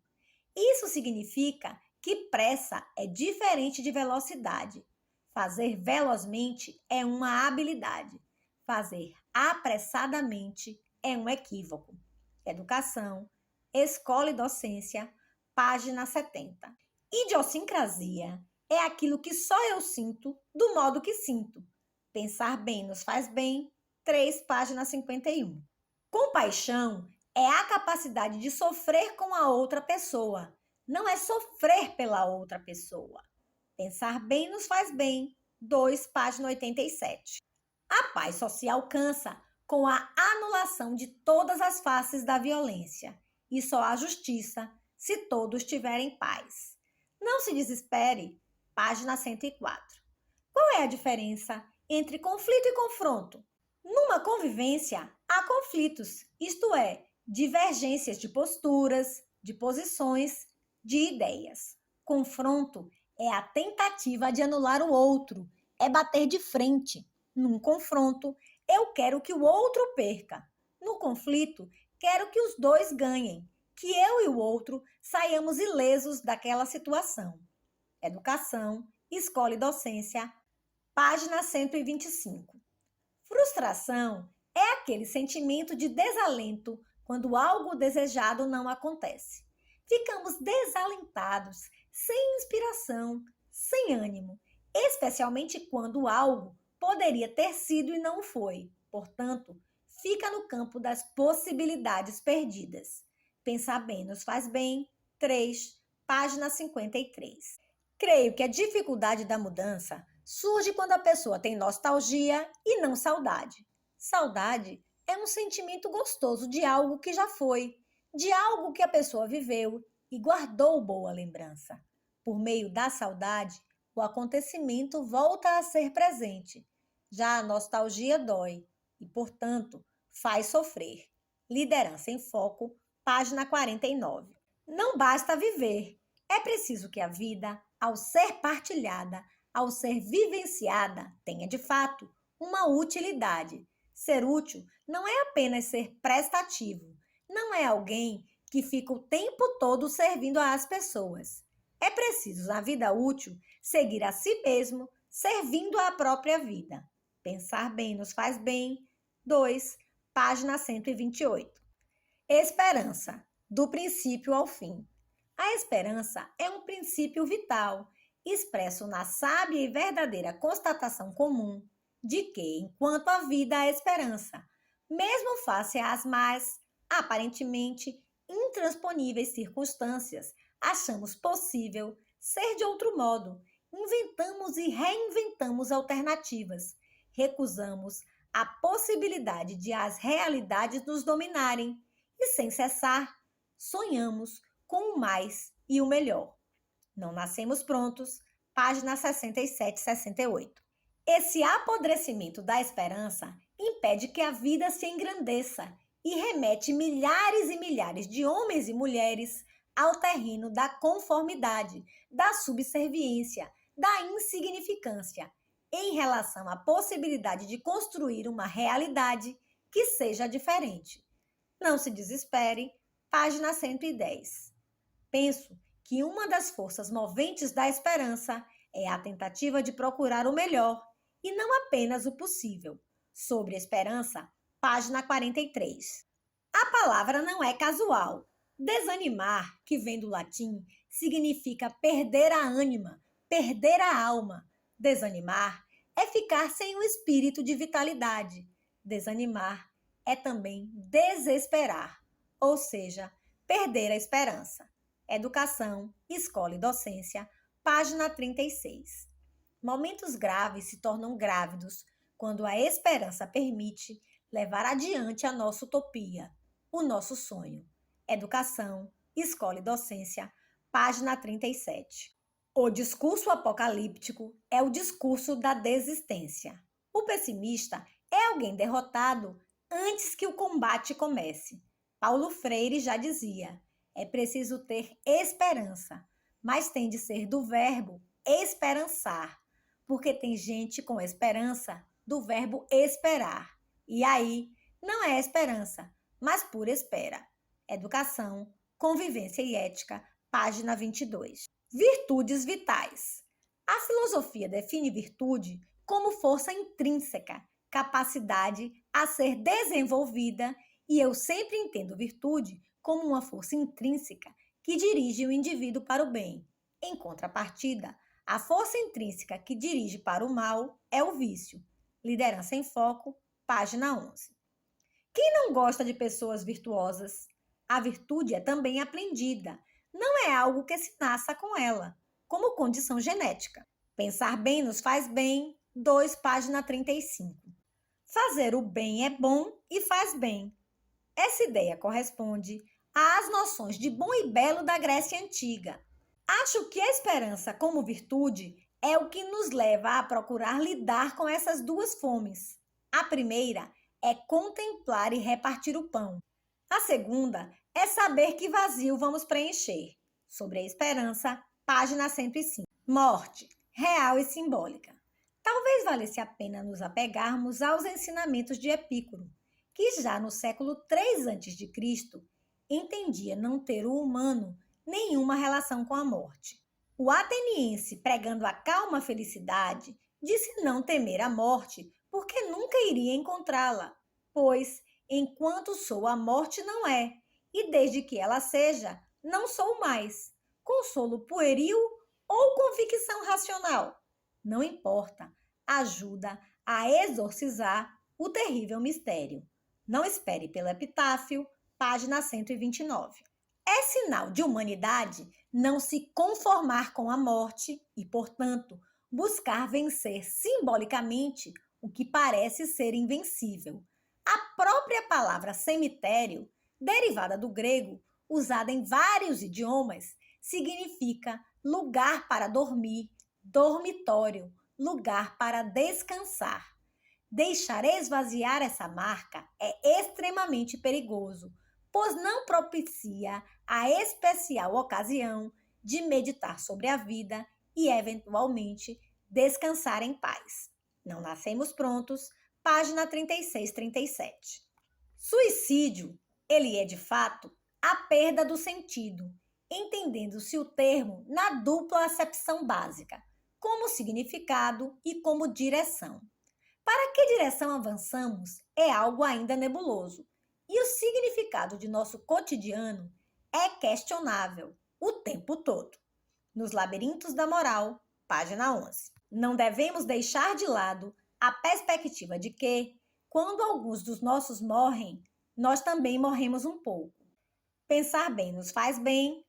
Isso significa que pressa é diferente de velocidade. Fazer velozmente é uma habilidade. Fazer apressadamente é um equívoco. Educação, Escola e Docência, página 70. Idiosincrasia é aquilo que só eu sinto do modo que sinto. Pensar bem nos faz bem, 3, página 51. Compaixão é a capacidade de sofrer com a outra pessoa, não é sofrer pela outra pessoa. Pensar bem nos faz bem, 2, página 87. A paz só se alcança com a anulação de todas as faces da violência e só há justiça se todos tiverem paz. Não se desespere, página 104. Qual é a diferença entre conflito e confronto? Numa convivência, há conflitos, isto é, divergências de posturas, de posições, de ideias. Confronto é a tentativa de anular o outro, é bater de frente. Num confronto, eu quero que o outro perca. No conflito, quero que os dois ganhem, que eu e o outro saiamos ilesos daquela situação. Educação, Escola e Docência, página 125. Frustração é aquele sentimento de desalento quando algo desejado não acontece. Ficamos desalentados, sem inspiração, sem ânimo, especialmente quando algo poderia ter sido e não foi. Portanto, fica no campo das possibilidades perdidas. Pensar bem nos faz bem. 3, página 53. Creio que a dificuldade da mudança surge quando a pessoa tem nostalgia e não saudade. Saudade é um sentimento gostoso de algo que já foi, de algo que a pessoa viveu e guardou boa lembrança. Por meio da saudade, o acontecimento volta a ser presente. Já a nostalgia dói e, portanto, faz sofrer. Liderança em Foco, página 49. Não basta viver, é preciso que a vida, ao ser partilhada, ao ser vivenciada, tenha de fato uma utilidade. Ser útil não é apenas ser prestativo, não é alguém que fica o tempo todo servindo às pessoas. É preciso, na vida útil, seguir a si mesmo, servindo à própria vida. Pensar bem nos faz bem. 2, página 128. Esperança, do princípio ao fim. A esperança é um princípio vital, expresso na sábia e verdadeira constatação comum de que, enquanto a vida há esperança, mesmo face às mais, aparentemente intransponíveis circunstâncias, achamos possível ser de outro modo, inventamos e reinventamos alternativas, recusamos a possibilidade de as realidades nos dominarem e, sem cessar, sonhamos com o mais e o melhor. Não nascemos prontos, página 67 e 68. Esse apodrecimento da esperança impede que a vida se engrandeça e remete milhares e milhares de homens e mulheres ao terreno da conformidade, da subserviência, da insignificância, em relação à possibilidade de construir uma realidade que seja diferente. Não se desespere, página 110. Penso que uma das forças moventes da esperança é a tentativa de procurar o melhor e não apenas o possível. Sobre esperança, página 43. A palavra não é casual. Desanimar, que vem do latim, significa perder a ânima, perder a alma. Desanimar é ficar sem o espírito de vitalidade. Desanimar é também desesperar, ou seja, perder a esperança. Educação, Escola e Docência, página 36. Momentos graves se tornam grávidos quando a esperança permite levar adiante a nossa utopia, o nosso sonho. Educação, Escola e Docência, página 37. O discurso apocalíptico é o discurso da desistência. O pessimista é alguém derrotado antes que o combate comece. Paulo Freire já dizia: é preciso ter esperança, mas tem de ser do verbo esperançar, porque tem gente com esperança do verbo esperar. E aí, não é esperança, mas pura espera. Educação, Convivência e Ética, página 22. Virtudes vitais. A filosofia define virtude como força intrínseca, capacidade a ser desenvolvida, e eu sempre entendo virtude como uma força intrínseca que dirige o indivíduo para o bem. Em contrapartida, a força intrínseca que dirige para o mal é o vício. Liderança em Foco, página 11. Quem não gosta de pessoas virtuosas? A virtude é também aprendida, não é algo que se nasça com ela, como condição genética. Pensar bem nos faz bem, 2, página 35. Fazer o bem é bom e faz bem. Essa ideia corresponde às noções de bom e belo da Grécia Antiga. Acho que a esperança como virtude é o que nos leva a procurar lidar com essas duas fomes. A primeira é contemplar e repartir o pão. A segunda é saber que vazio vamos preencher. Sobre a esperança, página 105. Morte, real e simbólica. Talvez valesse a pena nos apegarmos aos ensinamentos de Epicuro, que já no século 3 a.C. entendia não ter o humano nenhuma relação com a morte. O ateniense, pregando a calma felicidade, disse não temer a morte, porque nunca iria encontrá-la, pois, enquanto sou, a morte não é, e desde que ela seja, não sou mais. Consolo pueril ou convicção racional? Não importa, ajuda a exorcizar o terrível mistério. Não espere pelo epitáfio, página 129. É sinal de humanidade não se conformar com a morte e, portanto, buscar vencer simbolicamente o que parece ser invencível. A própria palavra cemitério, derivada do grego, usada em vários idiomas, significa lugar para dormir, dormitório, lugar para descansar. Deixar esvaziar essa marca é extremamente perigoso, pois não propicia a especial ocasião de meditar sobre a vida e, eventualmente, descansar em paz. Não nascemos prontos, página 36-37. Suicídio, ele é de fato a perda do sentido, entendendo-se o termo na dupla acepção básica, como significado e como direção. Para que direção avançamos é algo ainda nebuloso, e o significado de nosso cotidiano é questionável o tempo todo. Nos Labirintos da Moral, página 11. Não devemos deixar de lado a perspectiva de que, quando alguns dos nossos morrem, nós também morremos um pouco. Pensar bem nos faz bem,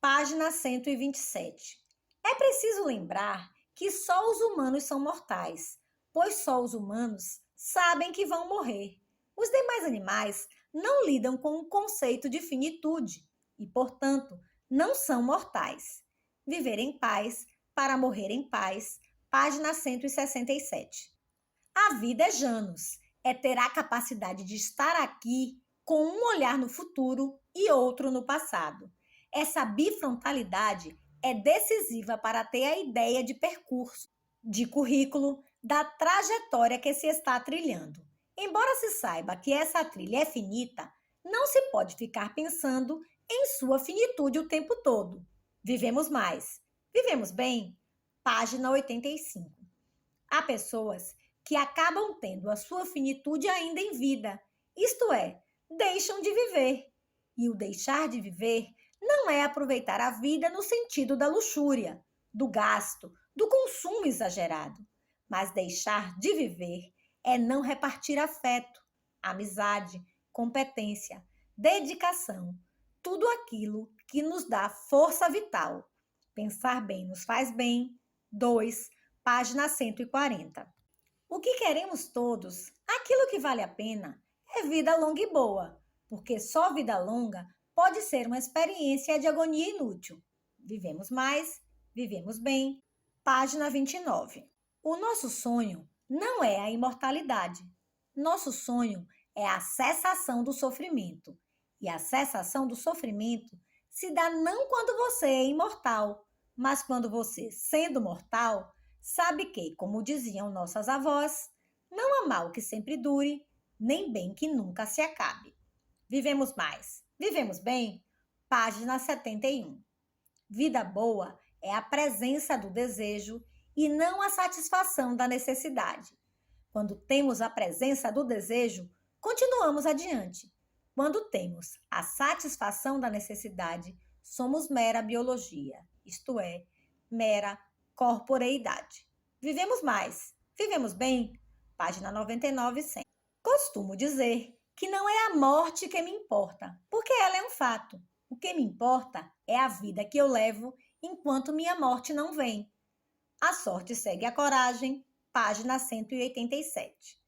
página 127. É preciso lembrar que só os humanos são mortais, pois só os humanos sabem que vão morrer. Os demais animais não lidam com o conceito de finitude e, portanto, não são mortais. Viver em paz para morrer em paz, página 167. A vida é Janus, é ter a capacidade de estar aqui com um olhar no futuro e outro no passado. Essa bifrontalidade é decisiva para ter a ideia de percurso, de currículo, da trajetória que se está trilhando. Embora se saiba que essa trilha é finita, não se pode ficar pensando em sua finitude o tempo todo. Vivemos mais. Vivemos bem? Página 85. Há pessoas que acabam tendo a sua finitude ainda em vida, isto é, deixam de viver. E o deixar de viver não é aproveitar a vida no sentido da luxúria, do gasto, do consumo exagerado. Mas deixar de viver é não repartir afeto, amizade, competência, dedicação, tudo aquilo que nos dá força vital. Pensar bem nos faz bem. 2, página 140. O que queremos todos, aquilo que vale a pena, é vida longa e boa, porque só vida longa pode ser uma experiência de agonia inútil. Vivemos mais, vivemos bem. Página 29. O nosso sonho não é a imortalidade. Nosso sonho é a cessação do sofrimento. E a cessação do sofrimento se dá não quando você é imortal, mas quando você, sendo mortal, sabe que, como diziam nossas avós, não há mal que sempre dure, nem bem que nunca se acabe. Vivemos mais, vivemos bem? Página 71. Vida boa é a presença do desejo e não a satisfação da necessidade. Quando temos a presença do desejo, continuamos adiante. Quando temos a satisfação da necessidade, somos mera biologia, isto é, mera corporeidade. Vivemos mais, vivemos bem? Página 99 e 100. Costumo dizer que não é a morte que me importa, porque ela é um fato. O que me importa é a vida que eu levo enquanto minha morte não vem. A sorte segue a coragem, página 187.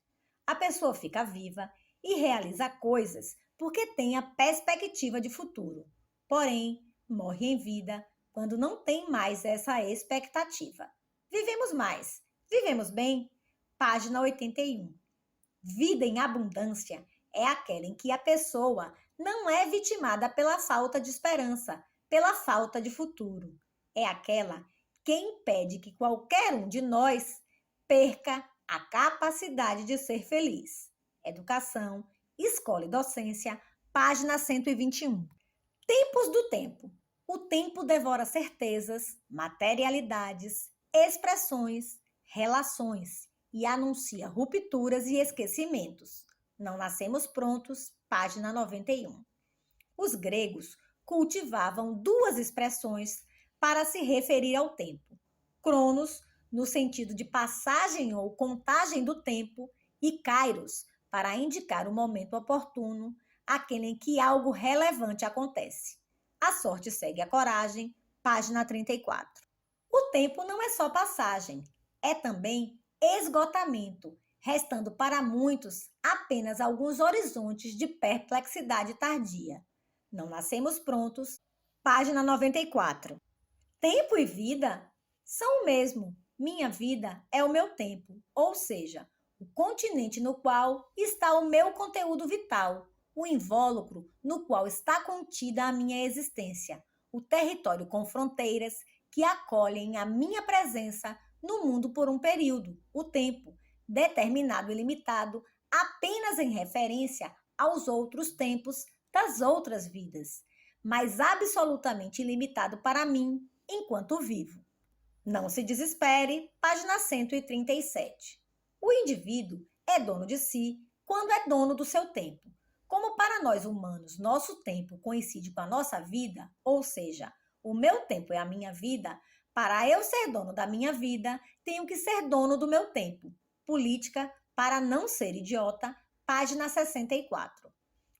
A pessoa fica viva e realiza coisas porque tem a perspectiva de futuro. Porém, morre em vida quando não tem mais essa expectativa. Vivemos mais, vivemos bem? Página 81. Vida em abundância é aquela em que a pessoa não é vitimada pela falta de esperança, pela falta de futuro. É aquela que impede que qualquer um de nós perca a capacidade de ser feliz. Educação, Escola e Docência, página 121. Tempos do tempo. O tempo devora certezas, materialidades, expressões, relações e anuncia rupturas e esquecimentos. Não nascemos prontos, página 91. Os gregos cultivavam duas expressões para se referir ao tempo: cronos, no sentido de passagem ou contagem do tempo, e kairos, para indicar o momento oportuno, aquele em que algo relevante acontece. A sorte segue a coragem, página 34. O tempo não é só passagem, é também esgotamento, restando para muitos apenas alguns horizontes de perplexidade tardia. Não nascemos prontos, página 94. Tempo e vida são o mesmo. Minha vida é o meu tempo, ou seja, o continente no qual está o meu conteúdo vital, o invólucro no qual está contida a minha existência, o território com fronteiras que acolhem a minha presença no mundo por um período, o tempo, determinado e limitado apenas em referência aos outros tempos das outras vidas, mas absolutamente ilimitado para mim enquanto vivo. Não se desespere, página 137. O indivíduo é dono de si quando é dono do seu tempo. Como para nós humanos nosso tempo coincide com a nossa vida, ou seja, o meu tempo é a minha vida, para eu ser dono da minha vida, tenho que ser dono do meu tempo. Política para não ser idiota, página 64.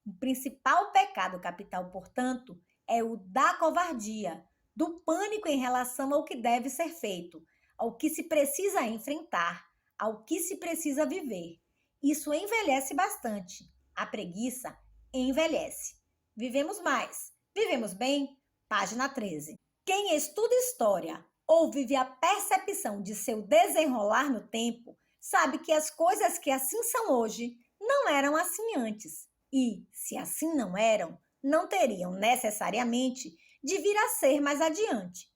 O principal pecado capital, portanto, é o da covardia, do pânico em relação ao que deve ser feito, ao que se precisa enfrentar, ao que se precisa viver. Isso envelhece bastante. A preguiça envelhece. Vivemos mais. Vivemos bem? Página 13. Quem estuda história ou vive a percepção de seu desenrolar no tempo, sabe que as coisas que assim são hoje não eram assim antes. E, se assim não eram, não teriam necessariamente de vir a ser mais adiante.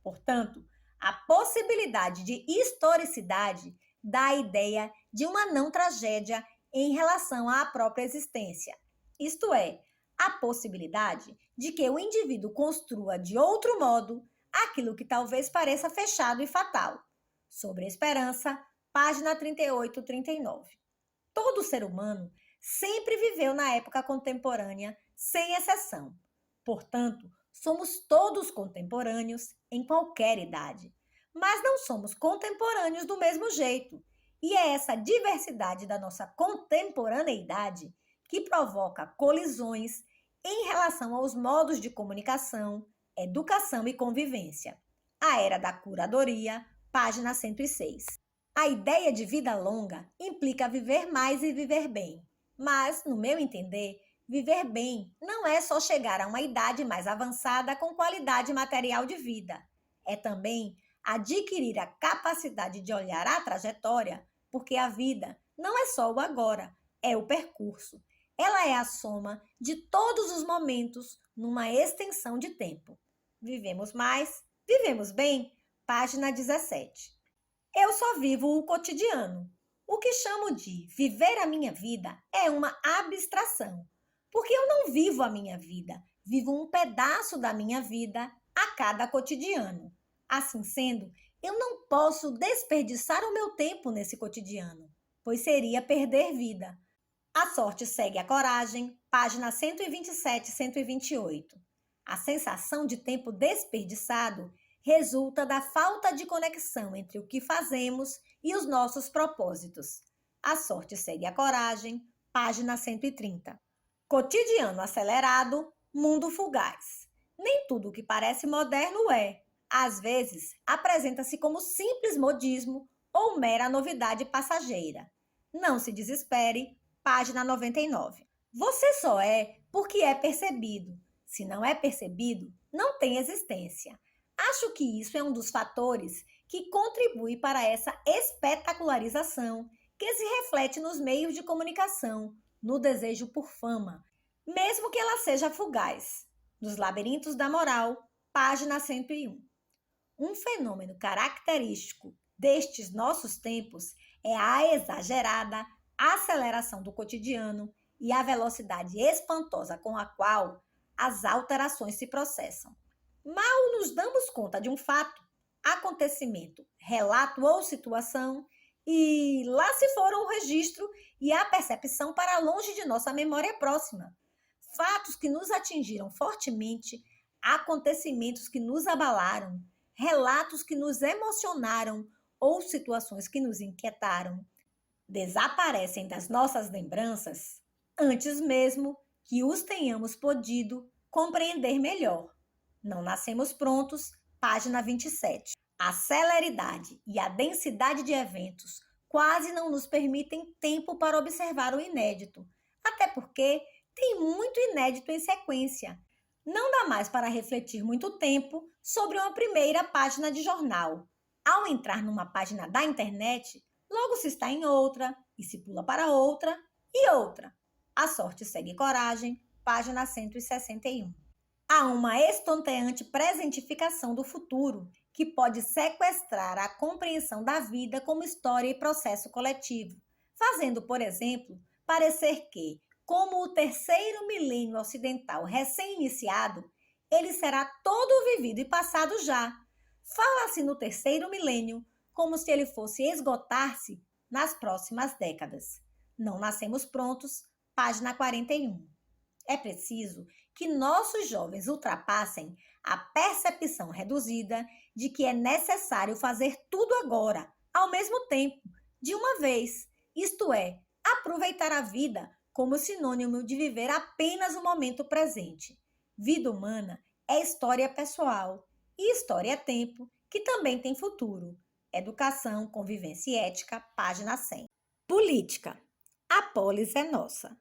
Portanto, a possibilidade de historicidade dá a ideia de uma não tragédia em relação à própria existência. Isto é, a possibilidade de que o indivíduo construa de outro modo aquilo que talvez pareça fechado e fatal. Sobre a esperança, página 38 e 39. Todo ser humano sempre viveu na época contemporânea, sem exceção. Portanto, somos todos contemporâneos em qualquer idade, mas não somos contemporâneos do mesmo jeito. E é essa diversidade da nossa contemporaneidade que provoca colisões em relação aos modos de comunicação, educação e convivência. A era da curadoria, página 106. A ideia de vida longa implica viver mais e viver bem. Mas, no meu entender, viver bem não é só chegar a uma idade mais avançada com qualidade material de vida. É também adquirir a capacidade de olhar a trajetória, porque a vida não é só o agora, é o percurso. Ela é a soma de todos os momentos numa extensão de tempo. Vivemos mais, vivemos bem, página 17. Eu só vivo o cotidiano. O que chamo de viver a minha vida é uma abstração, porque eu não vivo a minha vida, vivo um pedaço da minha vida a cada cotidiano. Assim sendo, eu não posso desperdiçar o meu tempo nesse cotidiano, pois seria perder vida. A sorte segue a coragem, página 127 e 128. A sensação de tempo desperdiçado resulta da falta de conexão entre o que fazemos e os nossos propósitos. A sorte segue a coragem, página 130. Cotidiano acelerado, mundo fugaz. Nem tudo o que parece moderno é. Às vezes, apresenta-se como simples modismo ou mera novidade passageira. Não se desespere, página 99. Você só é porque é percebido. Se não é percebido, não tem existência. Acho que isso é um dos fatores que contribui para essa espetacularização que se reflete nos meios de comunicação, no desejo por fama, mesmo que ela seja fugaz. Nos Labirintos da Moral, página 101. Um fenômeno característico destes nossos tempos é a exagerada aceleração do cotidiano e a velocidade espantosa com a qual as alterações se processam. Mal nos damos conta de um fato, acontecimento, relato ou situação, e lá se foram o registro e a percepção para longe de nossa memória próxima. Fatos que nos atingiram fortemente, acontecimentos que nos abalaram, relatos que nos emocionaram ou situações que nos inquietaram, desaparecem das nossas lembranças antes mesmo que os tenhamos podido compreender melhor. Não nascemos prontos, página 27. A celeridade e a densidade de eventos quase não nos permitem tempo para observar o inédito, até porque tem muito inédito em sequência. Não dá mais para refletir muito tempo sobre uma primeira página de jornal. Ao entrar numa página da internet, logo se está em outra, e se pula para outra e outra. A sorte segue coragem, página 161. Há uma estonteante presentificação do futuro, que pode sequestrar a compreensão da vida como história e processo coletivo, fazendo, por exemplo, parecer que, como o terceiro milênio ocidental recém-iniciado, ele será todo vivido e passado já. Fala-se no terceiro milênio como se ele fosse esgotar-se nas próximas décadas. Não nascemos prontos, página 41. É preciso que nossos jovens ultrapassem a percepção reduzida de que é necessário fazer tudo agora, ao mesmo tempo, de uma vez, isto é, aproveitar a vida como sinônimo de viver apenas o momento presente. Vida humana é história pessoal e história é tempo, que também tem futuro. Educação, Convivência e Ética, página 100. Política. A polis é nossa.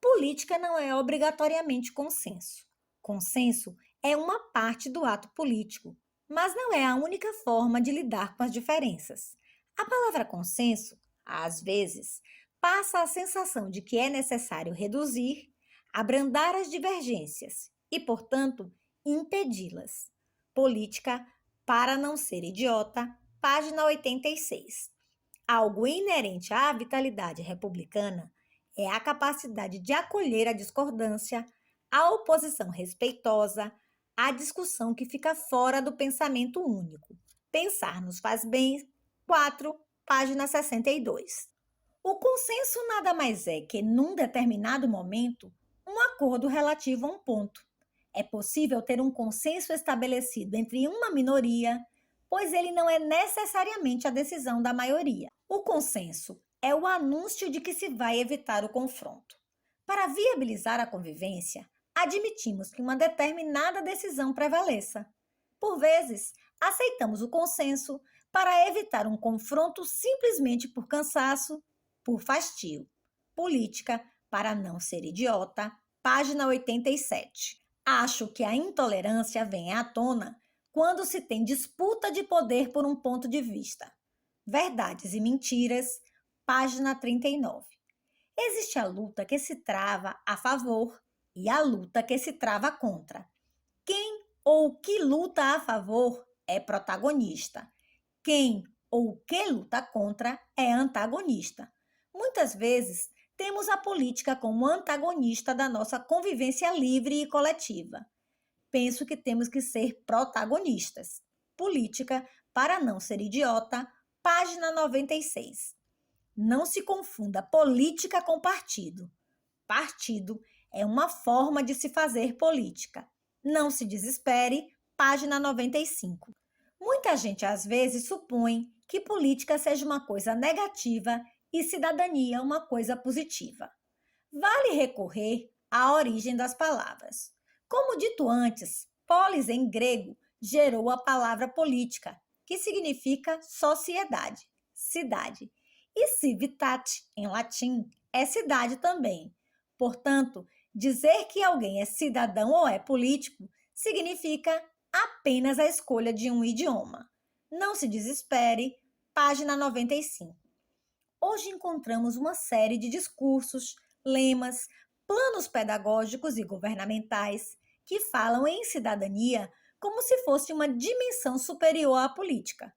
Política não é obrigatoriamente consenso. Consenso é uma parte do ato político, mas não é a única forma de lidar com as diferenças. A palavra consenso, às vezes, passa a sensação de que é necessário reduzir, abrandar as divergências e, portanto, impedi-las. Política, para não ser idiota, página 86. Algo inerente à vitalidade republicana é a capacidade de acolher a discordância, a oposição respeitosa, a discussão que fica fora do pensamento único. Pensar nos faz bem, 4, página 62. O consenso nada mais é que, num determinado momento, um acordo relativo a um ponto. É possível ter um consenso estabelecido entre uma minoria, pois ele não é necessariamente a decisão da maioria. O consenso é o anúncio de que se vai evitar o confronto. Para viabilizar a convivência, admitimos que uma determinada decisão prevaleça. Por vezes, aceitamos o consenso para evitar um confronto simplesmente por cansaço, por fastio. Política, para não ser idiota, página 87. Acho que a intolerância vem à tona quando se tem disputa de poder por um ponto de vista. Verdades e mentiras, página 39. Existe a luta que se trava a favor e a luta que se trava contra. Quem ou que luta a favor é protagonista. Quem ou que luta contra é antagonista. Muitas vezes, temos a política como antagonista da nossa convivência livre e coletiva. Penso que temos que ser protagonistas. Política, para não ser idiota, página 96. Não se confunda política com partido. Partido é uma forma de se fazer política. Não se desespere, página 95. Muita gente às vezes supõe que política seja uma coisa negativa e cidadania uma coisa positiva. Vale recorrer à origem das palavras. Como dito antes, polis em grego gerou a palavra política, que significa sociedade, cidade. E civitate, em latim, é cidade também. Portanto, dizer que alguém é cidadão ou é político significa apenas a escolha de um idioma. Não se desespere, página 95. hoje encontramos uma série de discursos, lemas, planos pedagógicos e governamentais que falam em cidadania como se fosse uma dimensão superior à política.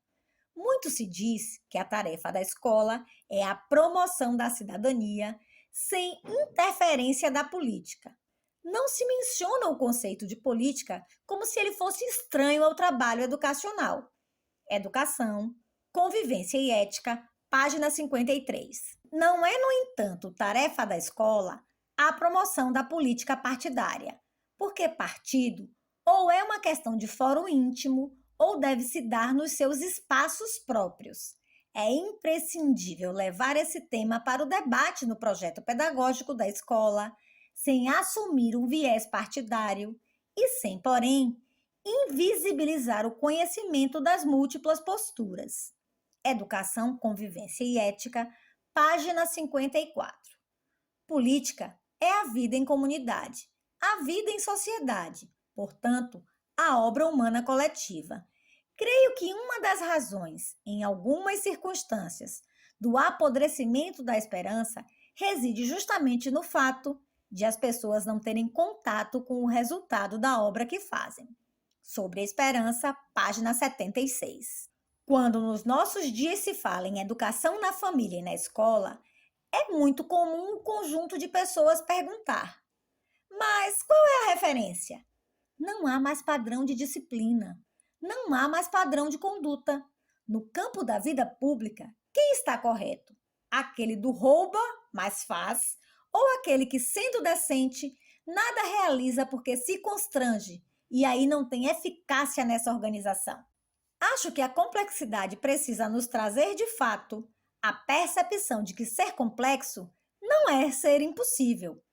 Muito se diz que a tarefa da escola é a promoção da cidadania sem interferência da política. Não se menciona o conceito de política como se ele fosse estranho ao trabalho educacional. Educação, Convivência e Ética, página 53. Não é, no entanto, tarefa da escola a promoção da política partidária, porque partido ou é uma questão de fórum íntimo ou deve se dar nos seus espaços próprios. É imprescindível levar esse tema para o debate no projeto pedagógico da escola, sem assumir um viés partidário e sem, porém, invisibilizar o conhecimento das múltiplas posturas. Educação, Convivência e Ética, página 54. Política é a vida em comunidade, a vida em sociedade, portanto, a obra humana coletiva. Creio que uma das razões, em algumas circunstâncias, do apodrecimento da esperança reside justamente no fato de as pessoas não terem contato com o resultado da obra que fazem. Sobre a esperança, página 76. Quando nos nossos dias se fala em educação na família e na escola, é muito comum um conjunto de pessoas perguntar: mas qual é a referência? Não há mais padrão de disciplina. Não há mais padrão de conduta. No campo da vida pública, quem está correto? Aquele do rouba, mas faz, ou aquele que, sendo decente, nada realiza porque se constrange e aí não tem eficácia nessa organização? Acho que a complexidade precisa nos trazer, de fato, a percepção de que ser complexo não é ser impossível.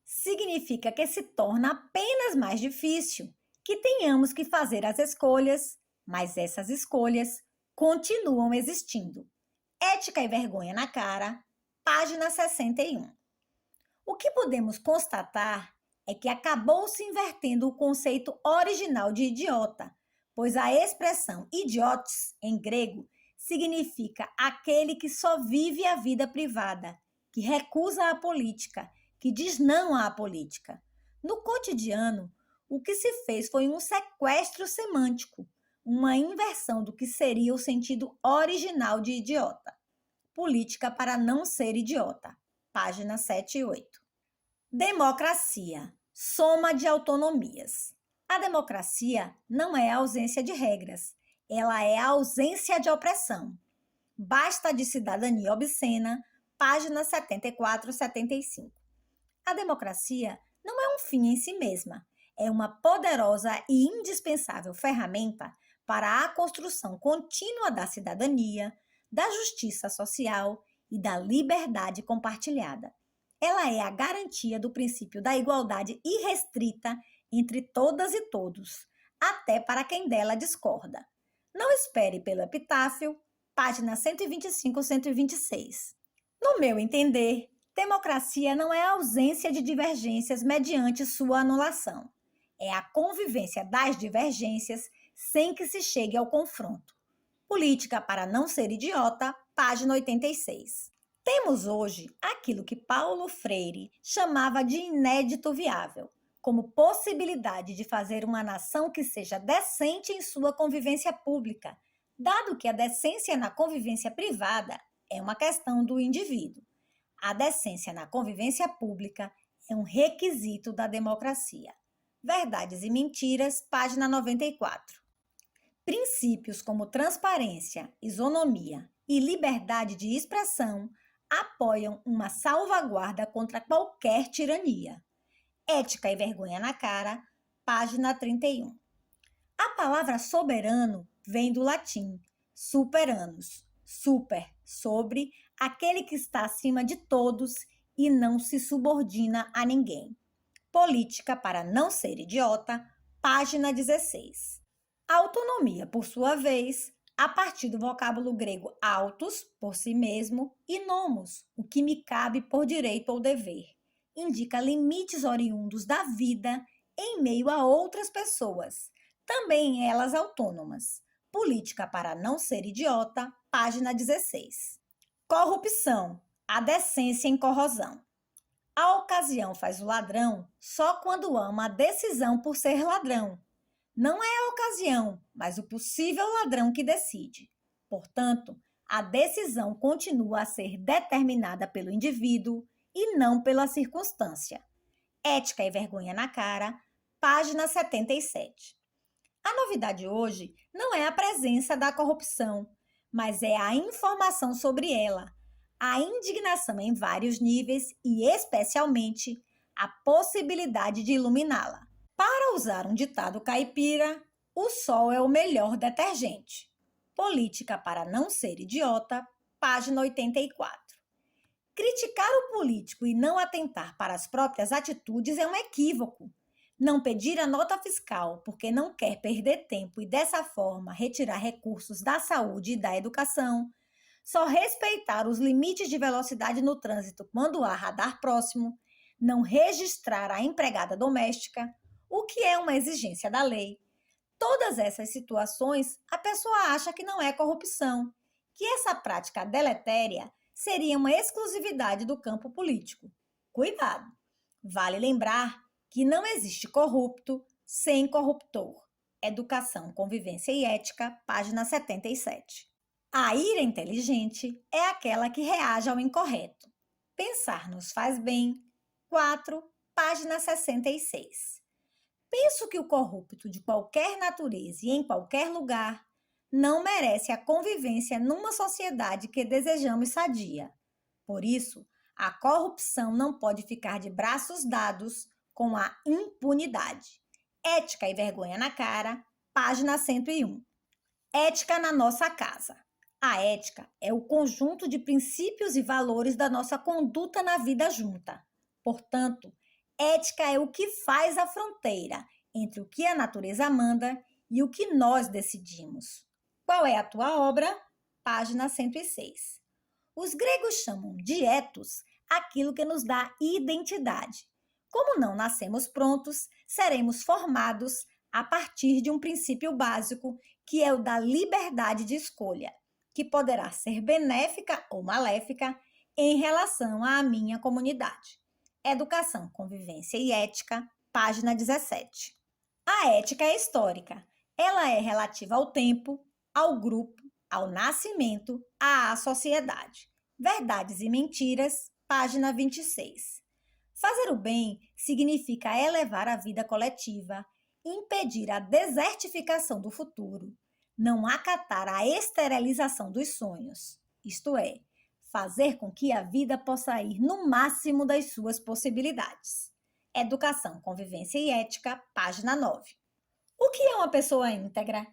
Significa que se torna apenas mais difícil, que tenhamos que fazer as escolhas, mas essas escolhas continuam existindo. Ética e Vergonha na Cara, página 61. O que podemos constatar é que acabou se invertendo o conceito original de idiota, pois a expressão idiotes, em grego, significa aquele que só vive a vida privada, que recusa a política, que diz não à política. No cotidiano, o que se fez foi um sequestro semântico, uma inversão do que seria o sentido original de idiota. Política para não ser idiota, página 7 e 8. Democracia, soma de autonomias. A democracia não é a ausência de regras, ela é a ausência de opressão. Basta de cidadania obscena, páginas 74 e 75. A democracia não é um fim em si mesma, é uma poderosa e indispensável ferramenta para a construção contínua da cidadania, da justiça social e da liberdade compartilhada. Ela é a garantia do princípio da igualdade irrestrita entre todas e todos, até para quem dela discorda. Não espere pelo epitáfio, páginas 125 e 126. No meu entender, democracia não é a ausência de divergências mediante sua anulação. É a convivência das divergências sem que se chegue ao confronto. Política para não ser idiota, página 86. Temos hoje aquilo que Paulo Freire chamava de inédito viável, como possibilidade de fazer uma nação que seja decente em sua convivência pública, dado que a decência na convivência privada é uma questão do indivíduo. A decência na convivência pública é um requisito da democracia. Verdades e Mentiras, página 94. Princípios como transparência, isonomia e liberdade de expressão apoiam uma salvaguarda contra qualquer tirania. Ética e Vergonha na Cara, página 31. A palavra soberano vem do latim superanus, super, sobre, aquele que está acima de todos e não se subordina a ninguém. Política para não ser idiota, página 16. A autonomia, por sua vez, a partir do vocábulo grego autos, por si mesmo, e nomos, o que me cabe por direito ou dever, indica limites oriundos da vida em meio a outras pessoas, também elas autônomas. Política para não ser idiota, página 16. Corrupção, a decência em corrosão. A ocasião faz o ladrão só quando ama a decisão por ser ladrão. Não é a ocasião, mas o possível ladrão que decide. Portanto, a decisão continua a ser determinada pelo indivíduo e não pela circunstância. Ética e Vergonha na Cara, página 77. A novidade hoje não é a presença da corrupção, mas é a informação sobre ela, a indignação em vários níveis e, especialmente, a possibilidade de iluminá-la. Para usar um ditado caipira, o sol é o melhor detergente. Política para não ser idiota, página 84. Criticar o político e não atentar para as próprias atitudes é um equívoco. Não pedir a nota fiscal porque não quer perder tempo e, dessa forma, retirar recursos da saúde e da educação. Só respeitar os limites de velocidade no trânsito quando há radar próximo. Não registrar a empregada doméstica, o que é uma exigência da lei. Todas essas situações, a pessoa acha que não é corrupção, que essa prática deletéria seria uma exclusividade do campo político. Cuidado! Vale lembrar que não existe corrupto sem corruptor. Educação, Convivência e Ética, página 77. A ira inteligente é aquela que reage ao incorreto. Pensar nos faz bem. 4, página 66. Penso que o corrupto de qualquer natureza e em qualquer lugar não merece a convivência numa sociedade que desejamos sadia. Por isso, a corrupção não pode ficar de braços dados com a impunidade. Ética e Vergonha na Cara, página 101. Ética na nossa casa. A ética é o conjunto de princípios e valores da nossa conduta na vida junta. Portanto, ética é o que faz a fronteira entre o que a natureza manda e o que nós decidimos. Qual é a tua obra? Página 106. Os gregos chamam de ethos aquilo que nos dá identidade. Como não nascemos prontos, seremos formados a partir de um princípio básico, que é o da liberdade de escolha, que poderá ser benéfica ou maléfica em relação à minha comunidade. Educação, Convivência e Ética, página 17. A ética é histórica. Ela é relativa ao tempo, ao grupo, ao nascimento, à sociedade. Verdades e Mentiras, página 26. Fazer o bem significa elevar a vida coletiva, impedir a desertificação do futuro, não acatar a esterilização dos sonhos, isto é, fazer com que a vida possa ir no máximo das suas possibilidades. Educação, Convivência e Ética, página 9. O que é uma pessoa íntegra?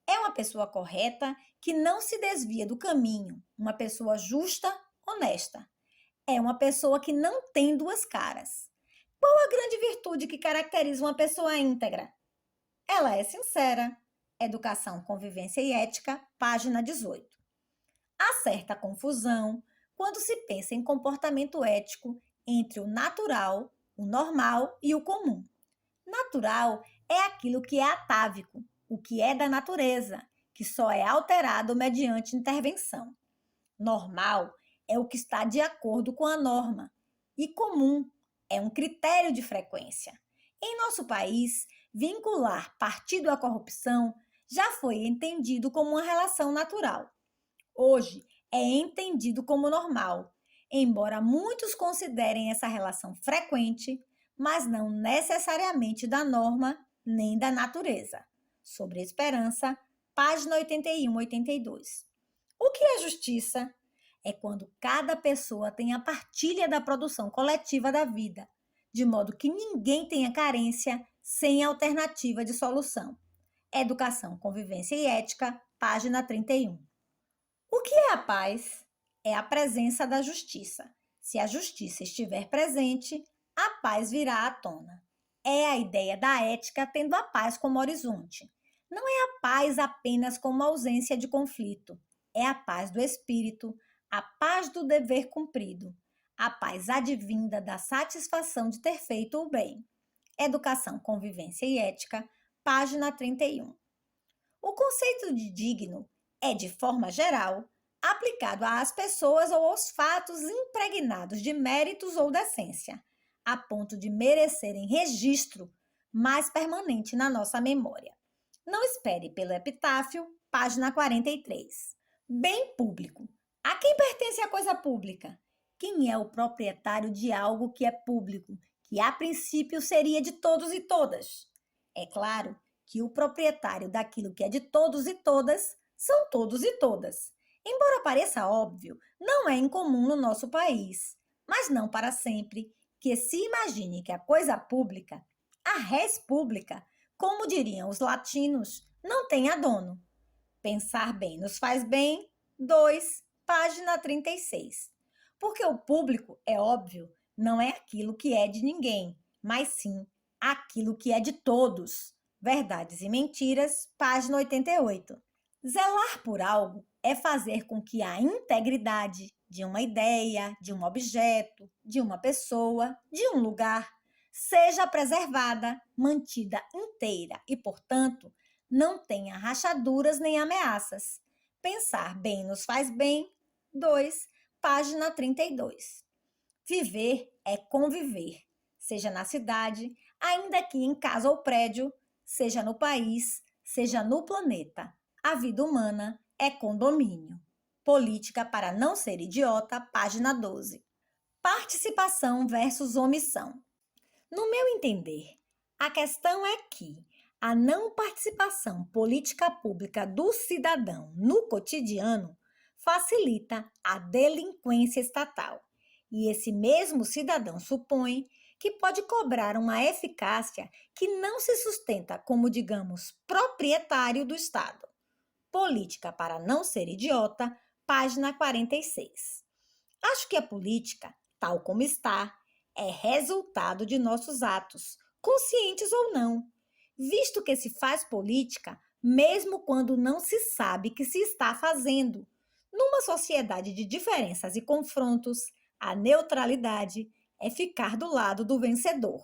É uma pessoa correta que não se desvia do caminho, uma pessoa justa, honesta. É uma pessoa que não tem duas caras. Qual a grande virtude que caracteriza uma pessoa íntegra? Ela é sincera. Educação, Convivência e Ética, página 18. Há certa confusão quando se pensa em comportamento ético entre o natural, o normal e o comum. Natural é aquilo que é atávico, o que é da natureza, que só é alterado mediante intervenção. Normal é o que está de acordo com a norma, e comum é um critério de frequência. Em nosso país, vincular partido à corrupção já foi entendido como uma relação natural. Hoje é entendido como normal, embora muitos considerem essa relação frequente, mas não necessariamente da norma nem da natureza. Sobre Esperança, página 81 e 82. O que é justiça? É quando cada pessoa tem a partilha da produção coletiva da vida, de modo que ninguém tenha carência sem alternativa de solução. Educação, Convivência e Ética, página 31. O que é a paz? É a presença da justiça. Se a justiça estiver presente, a paz virá à tona. É a ideia da ética tendo a paz como horizonte. Não é a paz apenas como ausência de conflito. É a paz do espírito, a paz do dever cumprido, a paz advinda da satisfação de ter feito o bem. Educação, Convivência e Ética, página 31. O conceito de digno é, de forma geral, aplicado às pessoas ou aos fatos impregnados de méritos ou decência, a ponto de merecerem registro mais permanente na nossa memória. Não espere pelo epitáfio, página 43. Bem público. A quem pertence a coisa pública? Quem é o proprietário de algo que é público, que a princípio seria de todos e todas? É claro que o proprietário daquilo que é de todos e todas são todos e todas. Embora pareça óbvio, não é incomum no nosso país, mas não para sempre, que se imagine que a coisa pública, a res pública, como diriam os latinos, não tenha dono. Pensar bem nos faz bem, 2, página 36. Porque o público, é óbvio, não é aquilo que é de ninguém, mas sim aquilo que é de todos. Verdades e Mentiras, página 88. Zelar por algo é fazer com que a integridade de uma ideia, de um objeto, de uma pessoa, de um lugar, seja preservada, mantida inteira e, portanto, não tenha rachaduras nem ameaças. Pensar bem nos faz bem. 2, página 32. Viver é conviver, seja na cidade, ainda que em casa ou prédio, seja no país, seja no planeta. A vida humana é condomínio. Política para não ser idiota, página 12. Participação versus omissão. No meu entender, a questão é que a não participação política pública do cidadão no cotidiano facilita a delinquência estatal. E esse mesmo cidadão supõe que pode cobrar uma eficácia que não se sustenta como, digamos, proprietário do Estado. Política para não ser idiota, página 46. Acho que a política, tal como está, é resultado de nossos atos, conscientes ou não, visto que se faz política mesmo quando não se sabe que se está fazendo. Numa sociedade de diferenças e confrontos, a neutralidade é ficar do lado do vencedor.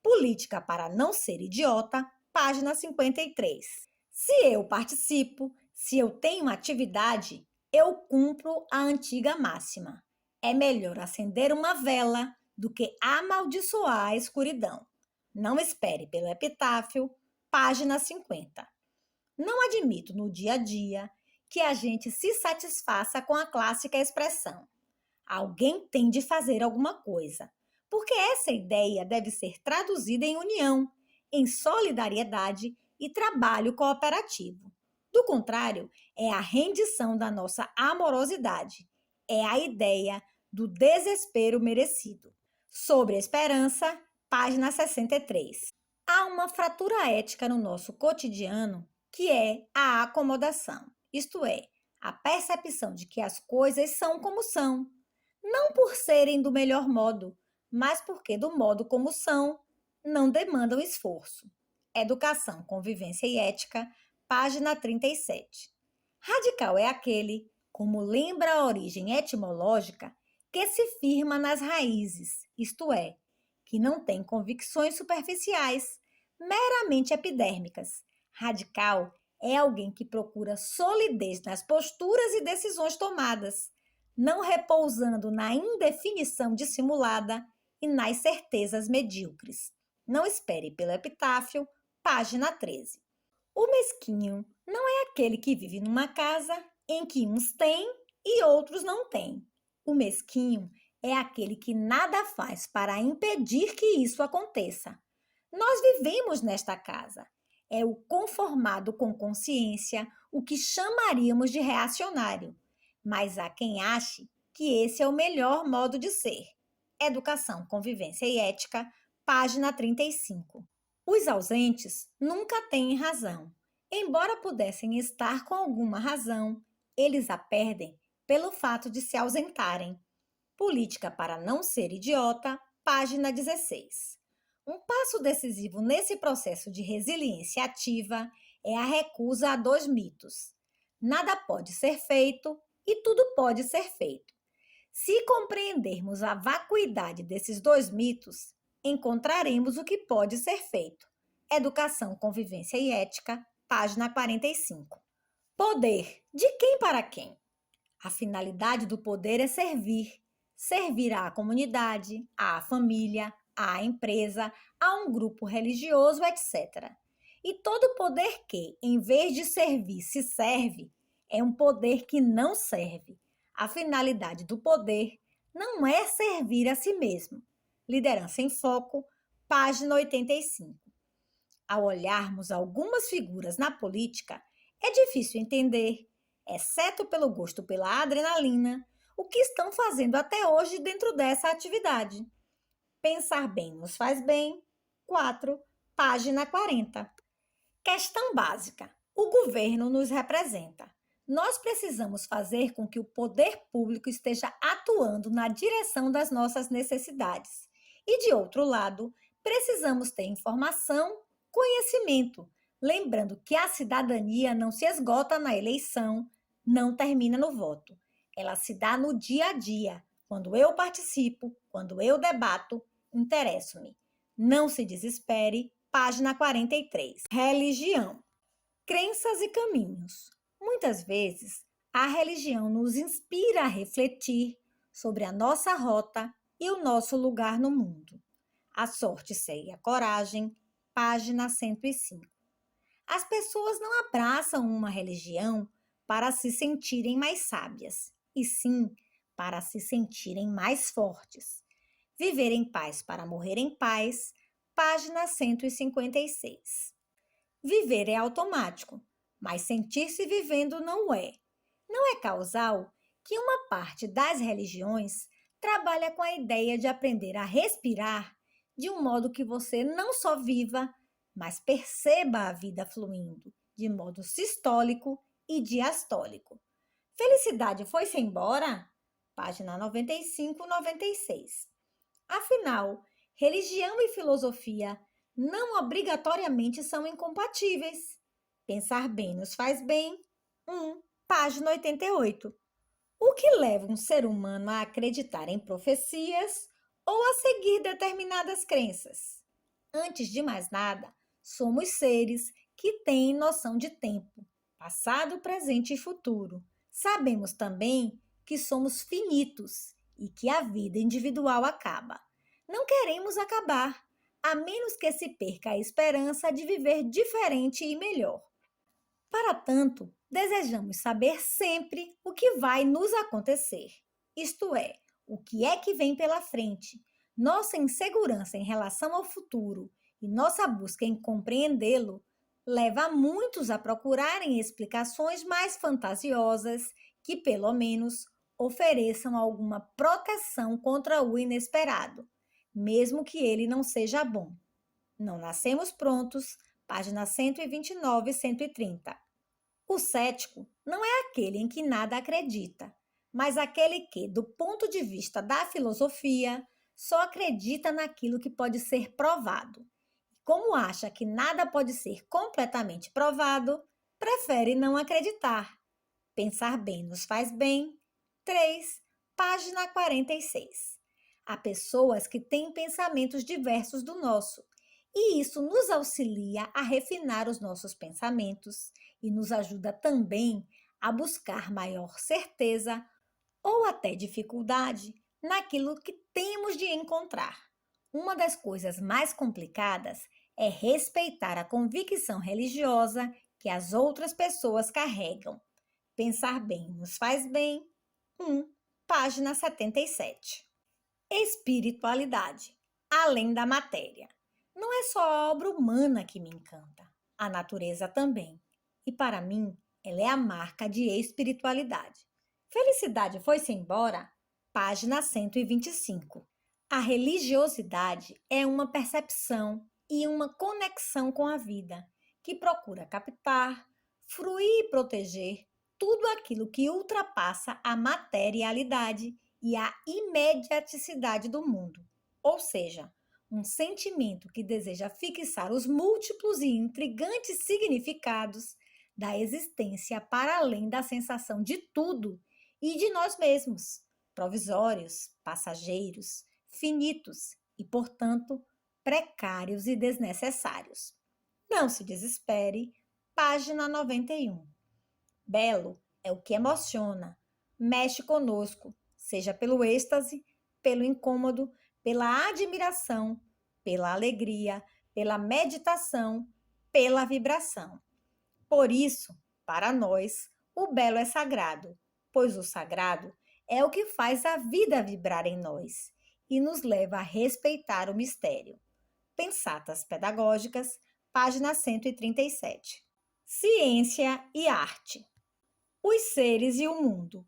Política para não ser idiota, página 53. Se eu participo, se eu tenho atividade, eu cumpro a antiga máxima. É melhor acender uma vela do que amaldiçoar a escuridão. Não espere pelo epitáfio, página 50. Não admito no dia a dia que a gente se satisfaça com a clássica expressão: alguém tem de fazer alguma coisa, porque essa ideia deve ser traduzida em união, em solidariedade e trabalho cooperativo. Do contrário, é a rendição da nossa amorosidade, é a ideia do desespero merecido. Sobre a esperança, página 63. Há uma fratura ética no nosso cotidiano que é a acomodação, isto é, a percepção de que as coisas são como são, não por serem do melhor modo, mas porque do modo como são, não demandam esforço. Educação, Convivência e Ética, página 37. Radical é aquele, como lembra a origem etimológica, que se firma nas raízes, isto é, que não tem convicções superficiais, meramente epidérmicas. Radical é alguém que procura solidez nas posturas e decisões tomadas, não repousando na indefinição dissimulada e nas certezas medíocres. Não espere pelo epitáfio, página 13. O mesquinho não é aquele que vive numa casa em que uns têm e outros não têm. O mesquinho é aquele que nada faz para impedir que isso aconteça. Nós vivemos nesta casa. É o conformado com consciência, o que chamaríamos de reacionário. Mas há quem ache que esse é o melhor modo de ser. Educação, Convivência e Ética, página 35. Os ausentes nunca têm razão. Embora pudessem estar com alguma razão, eles a perdem pelo fato de se ausentarem. Política para não ser idiota, página 16. Um passo decisivo nesse processo de resiliência ativa é a recusa a 2 mitos. Nada pode ser feito e tudo pode ser feito. Se compreendermos a vacuidade desses 2 mitos, encontraremos o que pode ser feito. Educação, Convivência e Ética, página 45. Poder, de quem para quem? A finalidade do poder é servir. Servir à comunidade, à família, à empresa, a um grupo religioso, etc. E todo poder que, em vez de servir, se serve, é um poder que não serve. A finalidade do poder não é servir a si mesmo. Liderança em Foco, página 85. Ao olharmos algumas figuras na política, é difícil entender, exceto pelo gosto pela adrenalina, o que estão fazendo até hoje dentro dessa atividade. Pensar bem nos faz bem. 4, página 40. Questão básica. O governo nos representa. Nós precisamos fazer com que o poder público esteja atuando na direção das nossas necessidades. E, de outro lado, precisamos ter informação, conhecimento, lembrando que a cidadania não se esgota na eleição, não termina no voto. Ela se dá no dia a dia, quando eu participo, quando eu debato, interesso-me. Não se desespere, página 43. Religião. Crenças e caminhos. Muitas vezes, a religião nos inspira a refletir sobre a nossa rota e o nosso lugar no mundo. A sorte segue a coragem, página 105. As pessoas não abraçam uma religião para se sentirem mais sábias, e sim para se sentirem mais fortes. Viver em paz para morrer em paz, página 156. Viver é automático, mas sentir-se vivendo não é. Não é causal que uma parte das religiões trabalha com a ideia de aprender a respirar de um modo que você não só viva, mas perceba a vida fluindo de modo sistólico e diastólico. Felicidade foi-se embora? Página 95, 96. Afinal, religião e filosofia não obrigatoriamente são incompatíveis. Pensar bem nos faz bem. página 88. O que leva um ser humano a acreditar em profecias ou a seguir determinadas crenças? Antes de mais nada, somos seres que têm noção de tempo, passado, presente e futuro. Sabemos também que somos finitos e que a vida individual acaba. Não queremos acabar, a menos que se perca a esperança de viver diferente e melhor. Para tanto, desejamos saber sempre o que vai nos acontecer, isto é, o que é que vem pela frente. Nossa insegurança em relação ao futuro e nossa busca em compreendê-lo leva muitos a procurarem explicações mais fantasiosas que, pelo menos, ofereçam alguma proteção contra o inesperado, mesmo que ele não seja bom. Não nascemos prontos, página 129 e 130. O cético não é aquele em que nada acredita, mas aquele que, do ponto de vista da filosofia, só acredita naquilo que pode ser provado. Como acha que nada pode ser completamente provado, prefere não acreditar. Pensar bem nos faz bem. 3, página 46. Há pessoas que têm pensamentos diversos do nosso, e isso nos auxilia a refinar os nossos pensamentos e nos ajuda também a buscar maior certeza ou até dificuldade naquilo que temos de encontrar. Uma das coisas mais complicadas é respeitar a convicção religiosa que as outras pessoas carregam. Pensar bem nos faz bem. Página 77. Espiritualidade. Além da matéria. Não é só a obra humana que me encanta, a natureza também. E para mim, ela é a marca de espiritualidade. Felicidade foi-se embora? Página 125. A religiosidade é uma percepção e uma conexão com a vida, que procura captar, fruir e proteger tudo aquilo que ultrapassa a materialidade e a imediaticidade do mundo, ou seja, um sentimento que deseja fixar os múltiplos e intrigantes significados da existência para além da sensação de tudo e de nós mesmos, provisórios, passageiros, finitos e, portanto, precários e desnecessários. Não se desespere, página 91. Belo é o que emociona, mexe conosco, seja pelo êxtase, pelo incômodo, pela admiração, pela alegria, pela meditação, pela vibração. Por isso, para nós, o belo é sagrado, pois o sagrado é o que faz a vida vibrar em nós e nos leva a respeitar o mistério. Pensatas Pedagógicas, página 137. Ciência e arte. Os seres e o mundo.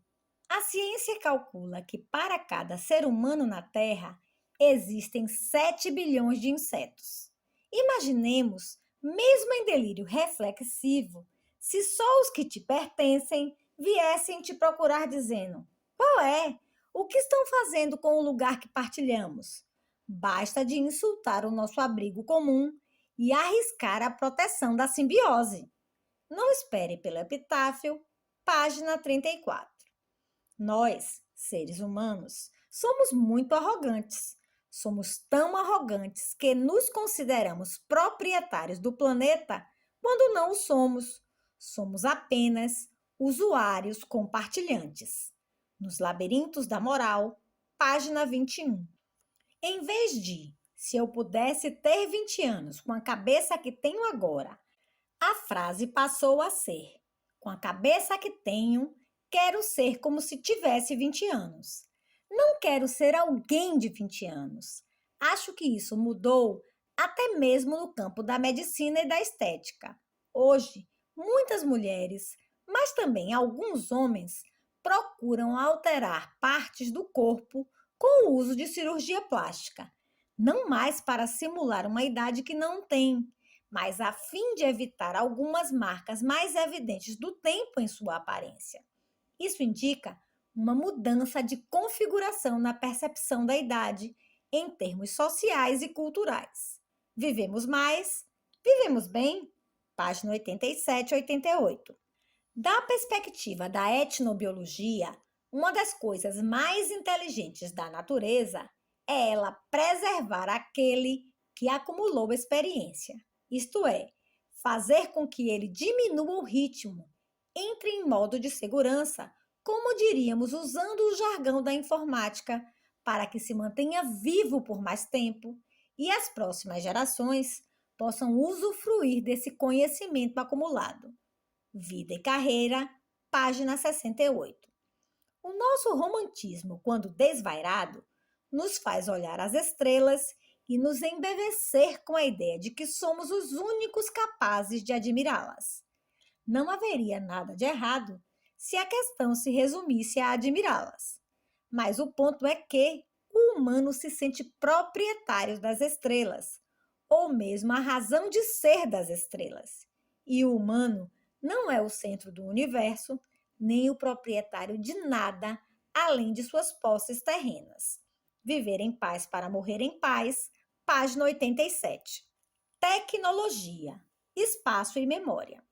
A ciência calcula que para cada ser humano na Terra existem 7 bilhões de insetos. Imaginemos, mesmo em delírio reflexivo, se só os que te pertencem viessem te procurar dizendo: qual é? O que estão fazendo com o lugar que partilhamos? Basta de insultar o nosso abrigo comum e arriscar a proteção da simbiose. Não espere pelo epitáfio, página 34. Nós, seres humanos, somos muito arrogantes. Somos tão arrogantes que nos consideramos proprietários do planeta quando não o somos. Somos apenas usuários compartilhantes. Nos Labirintos da Moral, página 21. Em vez de, se eu pudesse ter 20 anos com a cabeça que tenho agora, a frase passou a ser: com a cabeça que tenho, quero ser como se tivesse 20 anos. Não quero ser alguém de 20 anos. Acho que isso mudou até mesmo no campo da medicina e da estética. Hoje, muitas mulheres, mas também alguns homens, procuram alterar partes do corpo com o uso de cirurgia plástica, não mais para simular uma idade que não tem, mas a fim de evitar algumas marcas mais evidentes do tempo em sua aparência. Isso indica uma mudança de configuração na percepção da idade em termos sociais e culturais. Vivemos mais, vivemos bem? Página 87 e 88. Da perspectiva da etnobiologia, uma das coisas mais inteligentes da natureza é ela preservar aquele que acumulou experiência, isto é, fazer com que ele diminua o ritmo, entre em modo de segurança, como diríamos usando o jargão da informática, para que se mantenha vivo por mais tempo e as próximas gerações possam usufruir desse conhecimento acumulado. Vida e Carreira, página 68. O nosso romantismo, quando desvairado, nos faz olhar as estrelas e nos embevecer com a ideia de que somos os únicos capazes de admirá-las. Não haveria nada de errado se a questão se resumisse a admirá-las. Mas o ponto é que o humano se sente proprietário das estrelas, ou mesmo a razão de ser das estrelas. E o humano não é o centro do universo, nem o proprietário de nada além de suas posses terrenas. Viver em paz para morrer em paz, página 87. Tecnologia, espaço e memória.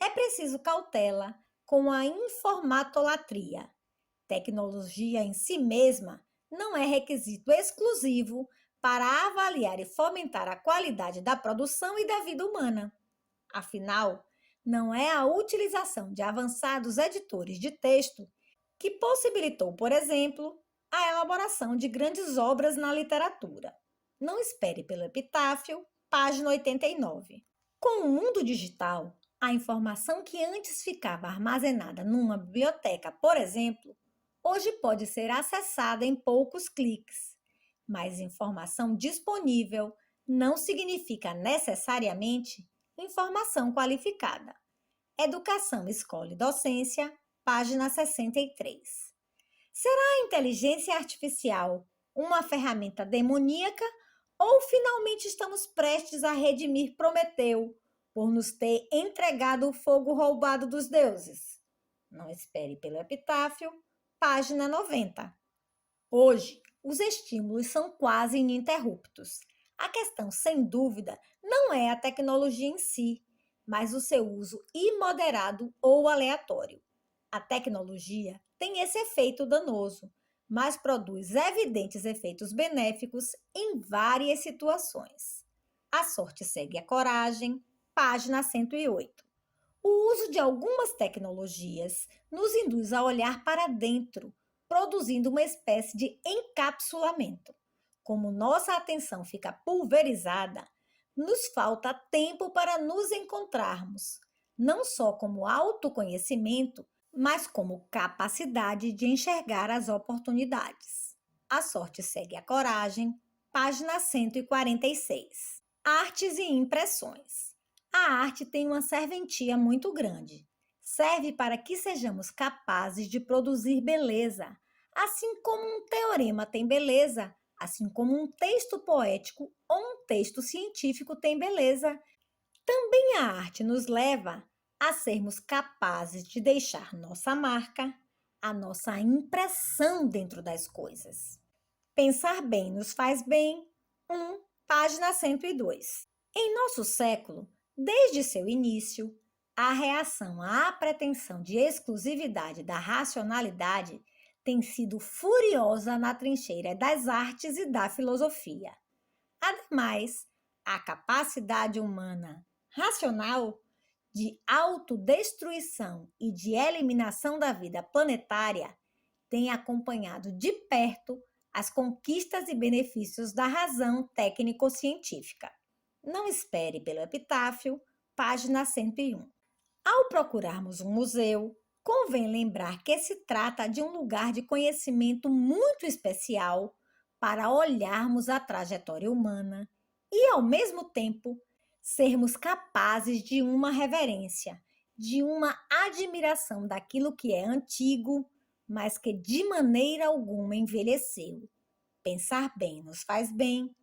É preciso cautela com a informatolatria. Tecnologia em si mesma não é requisito exclusivo para avaliar e fomentar a qualidade da produção e da vida humana. Afinal, não é a utilização de avançados editores de texto que possibilitou, por exemplo, a elaboração de grandes obras na literatura. Não espere pelo epitáfio, página 89. Com o mundo digital, a informação que antes ficava armazenada numa biblioteca, por exemplo, hoje pode ser acessada em poucos cliques. Mas informação disponível não significa necessariamente informação qualificada. Educação, Escola e Docência, página 63. Será a inteligência artificial uma ferramenta demoníaca ou finalmente estamos prestes a redimir Prometeu por nos ter entregado o fogo roubado dos deuses? Não espere pelo epitáfio, página 90. Hoje, os estímulos são quase ininterruptos. A questão, sem dúvida, não é a tecnologia em si, mas o seu uso imoderado ou aleatório. A tecnologia tem esse efeito danoso, mas produz evidentes efeitos benéficos em várias situações. A sorte segue a coragem, página 108. O uso de algumas tecnologias nos induz a olhar para dentro, produzindo uma espécie de encapsulamento. Como nossa atenção fica pulverizada, nos falta tempo para nos encontrarmos, não só como autoconhecimento, mas como capacidade de enxergar as oportunidades. A sorte segue a coragem, página 146. Artes e impressões. A arte tem uma serventia muito grande. Serve para que sejamos capazes de produzir beleza, assim como um teorema tem beleza, assim como um texto poético ou um texto científico tem beleza. Também a arte nos leva a sermos capazes de deixar nossa marca, a nossa impressão dentro das coisas. Pensar bem nos faz bem. Página 102. Em nosso século, desde seu início, a reação à pretensão de exclusividade da racionalidade tem sido furiosa na trincheira das artes e da filosofia. Ademais, a capacidade humana racional de autodestruição e de eliminação da vida planetária tem acompanhado de perto as conquistas e benefícios da razão técnico-científica. Não espere pelo epitáfio, página 101. Ao procurarmos um museu, convém lembrar que se trata de um lugar de conhecimento muito especial para olharmos a trajetória humana e, ao mesmo tempo, sermos capazes de uma reverência, de uma admiração daquilo que é antigo, mas que de maneira alguma envelheceu. Pensar bem nos faz bem.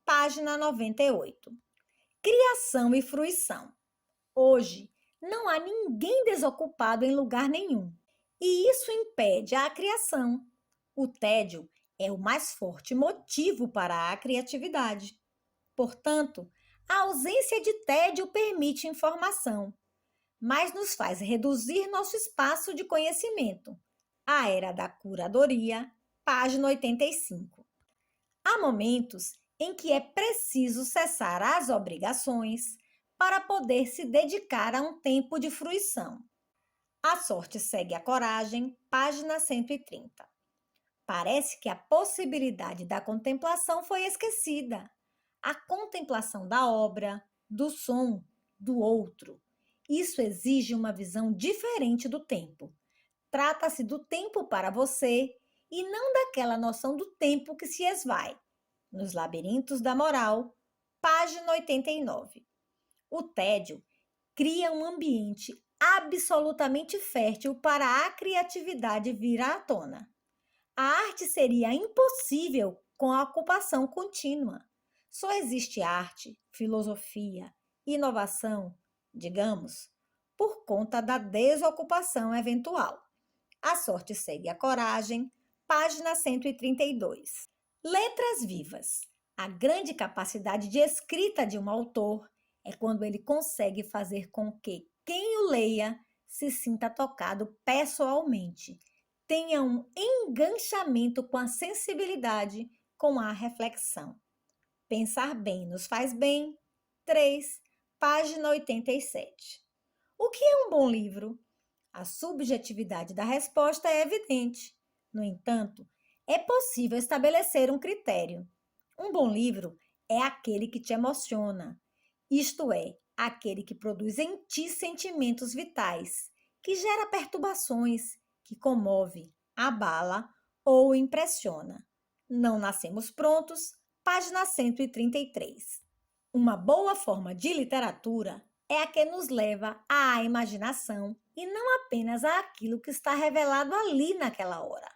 Página 98. Criação e fruição. Hoje, não há ninguém desocupado em lugar nenhum, e isso impede a criação. O tédio é o mais forte motivo para a criatividade. Portanto, a ausência de tédio permite informação, mas nos faz reduzir nosso espaço de conhecimento. A era da curadoria, página 85. Há momentos em que é preciso cessar as obrigações para poder se dedicar a um tempo de fruição. A sorte segue a coragem, página 130. Parece que a possibilidade da contemplação foi esquecida. A contemplação da obra, do som, do outro. Isso exige uma visão diferente do tempo. Trata-se do tempo para você e não daquela noção do tempo que se esvai. Nos Labirintos da Moral, página 89. O tédio cria um ambiente absolutamente fértil para a criatividade vir à tona. A arte seria impossível com a ocupação contínua. Só existe arte, filosofia, inovação, digamos, por conta da desocupação eventual. A sorte segue a coragem, página 132. Letras vivas. A grande capacidade de escrita de um autor é quando ele consegue fazer com que quem o leia se sinta tocado pessoalmente, tenha um enganchamento com a sensibilidade, com a reflexão. Pensar bem nos faz bem. 3, página 87. O que é um bom livro? A subjetividade da resposta é evidente. No entanto, é possível estabelecer um critério. Um bom livro é aquele que te emociona, isto é, aquele que produz em ti sentimentos vitais, que gera perturbações, que comove, abala ou impressiona. Não nascemos prontos, página 133. Uma boa forma de literatura é a que nos leva à imaginação e não apenas àquilo que está revelado ali naquela hora.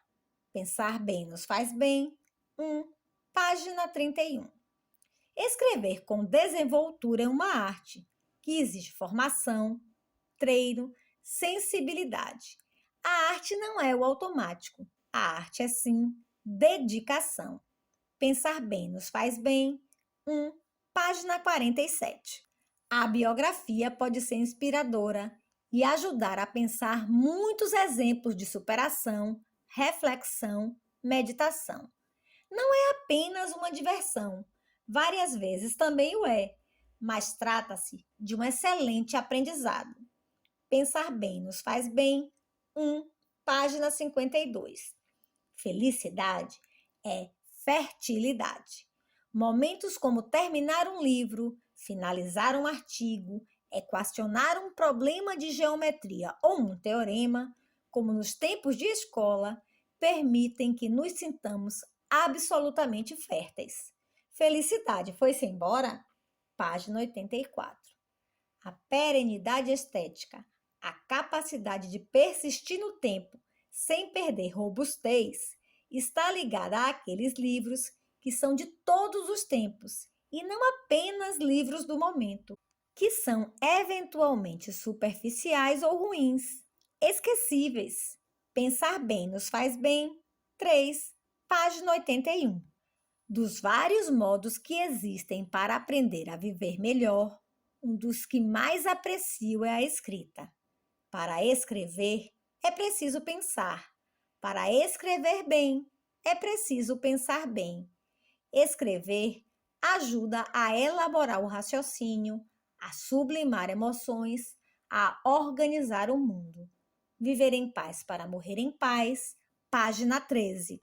Pensar bem nos faz bem. Página 31. Escrever com desenvoltura é uma arte que exige formação, treino, sensibilidade. A arte não é o automático. A arte é, sim, dedicação. Pensar bem nos faz bem. Página 47. A biografia pode ser inspiradora e ajudar a pensar muitos exemplos de superação, reflexão, meditação. Não é apenas uma diversão, várias vezes também o é, mas trata-se de um excelente aprendizado. Pensar bem nos faz bem. 1, página 52. Felicidade é fertilidade. Momentos como terminar um livro, finalizar um artigo, equacionar um problema de geometria ou um teorema, como nos tempos de escola, permitem que nos sintamos absolutamente férteis. Felicidade foi-se embora? Página 84. A perenidade estética, a capacidade de persistir no tempo sem perder robustez, está ligada àqueles livros que são de todos os tempos e não apenas livros do momento, que são eventualmente superficiais ou ruins, esquecíveis. Pensar bem nos faz bem. 3, página 81. Dos vários modos que existem para aprender a viver melhor, um dos que mais aprecio é a escrita. Para escrever, é preciso pensar. Para escrever bem, é preciso pensar bem. Escrever ajuda a elaborar o raciocínio, a sublimar emoções, a organizar o mundo. Viver em paz para morrer em paz, página 13.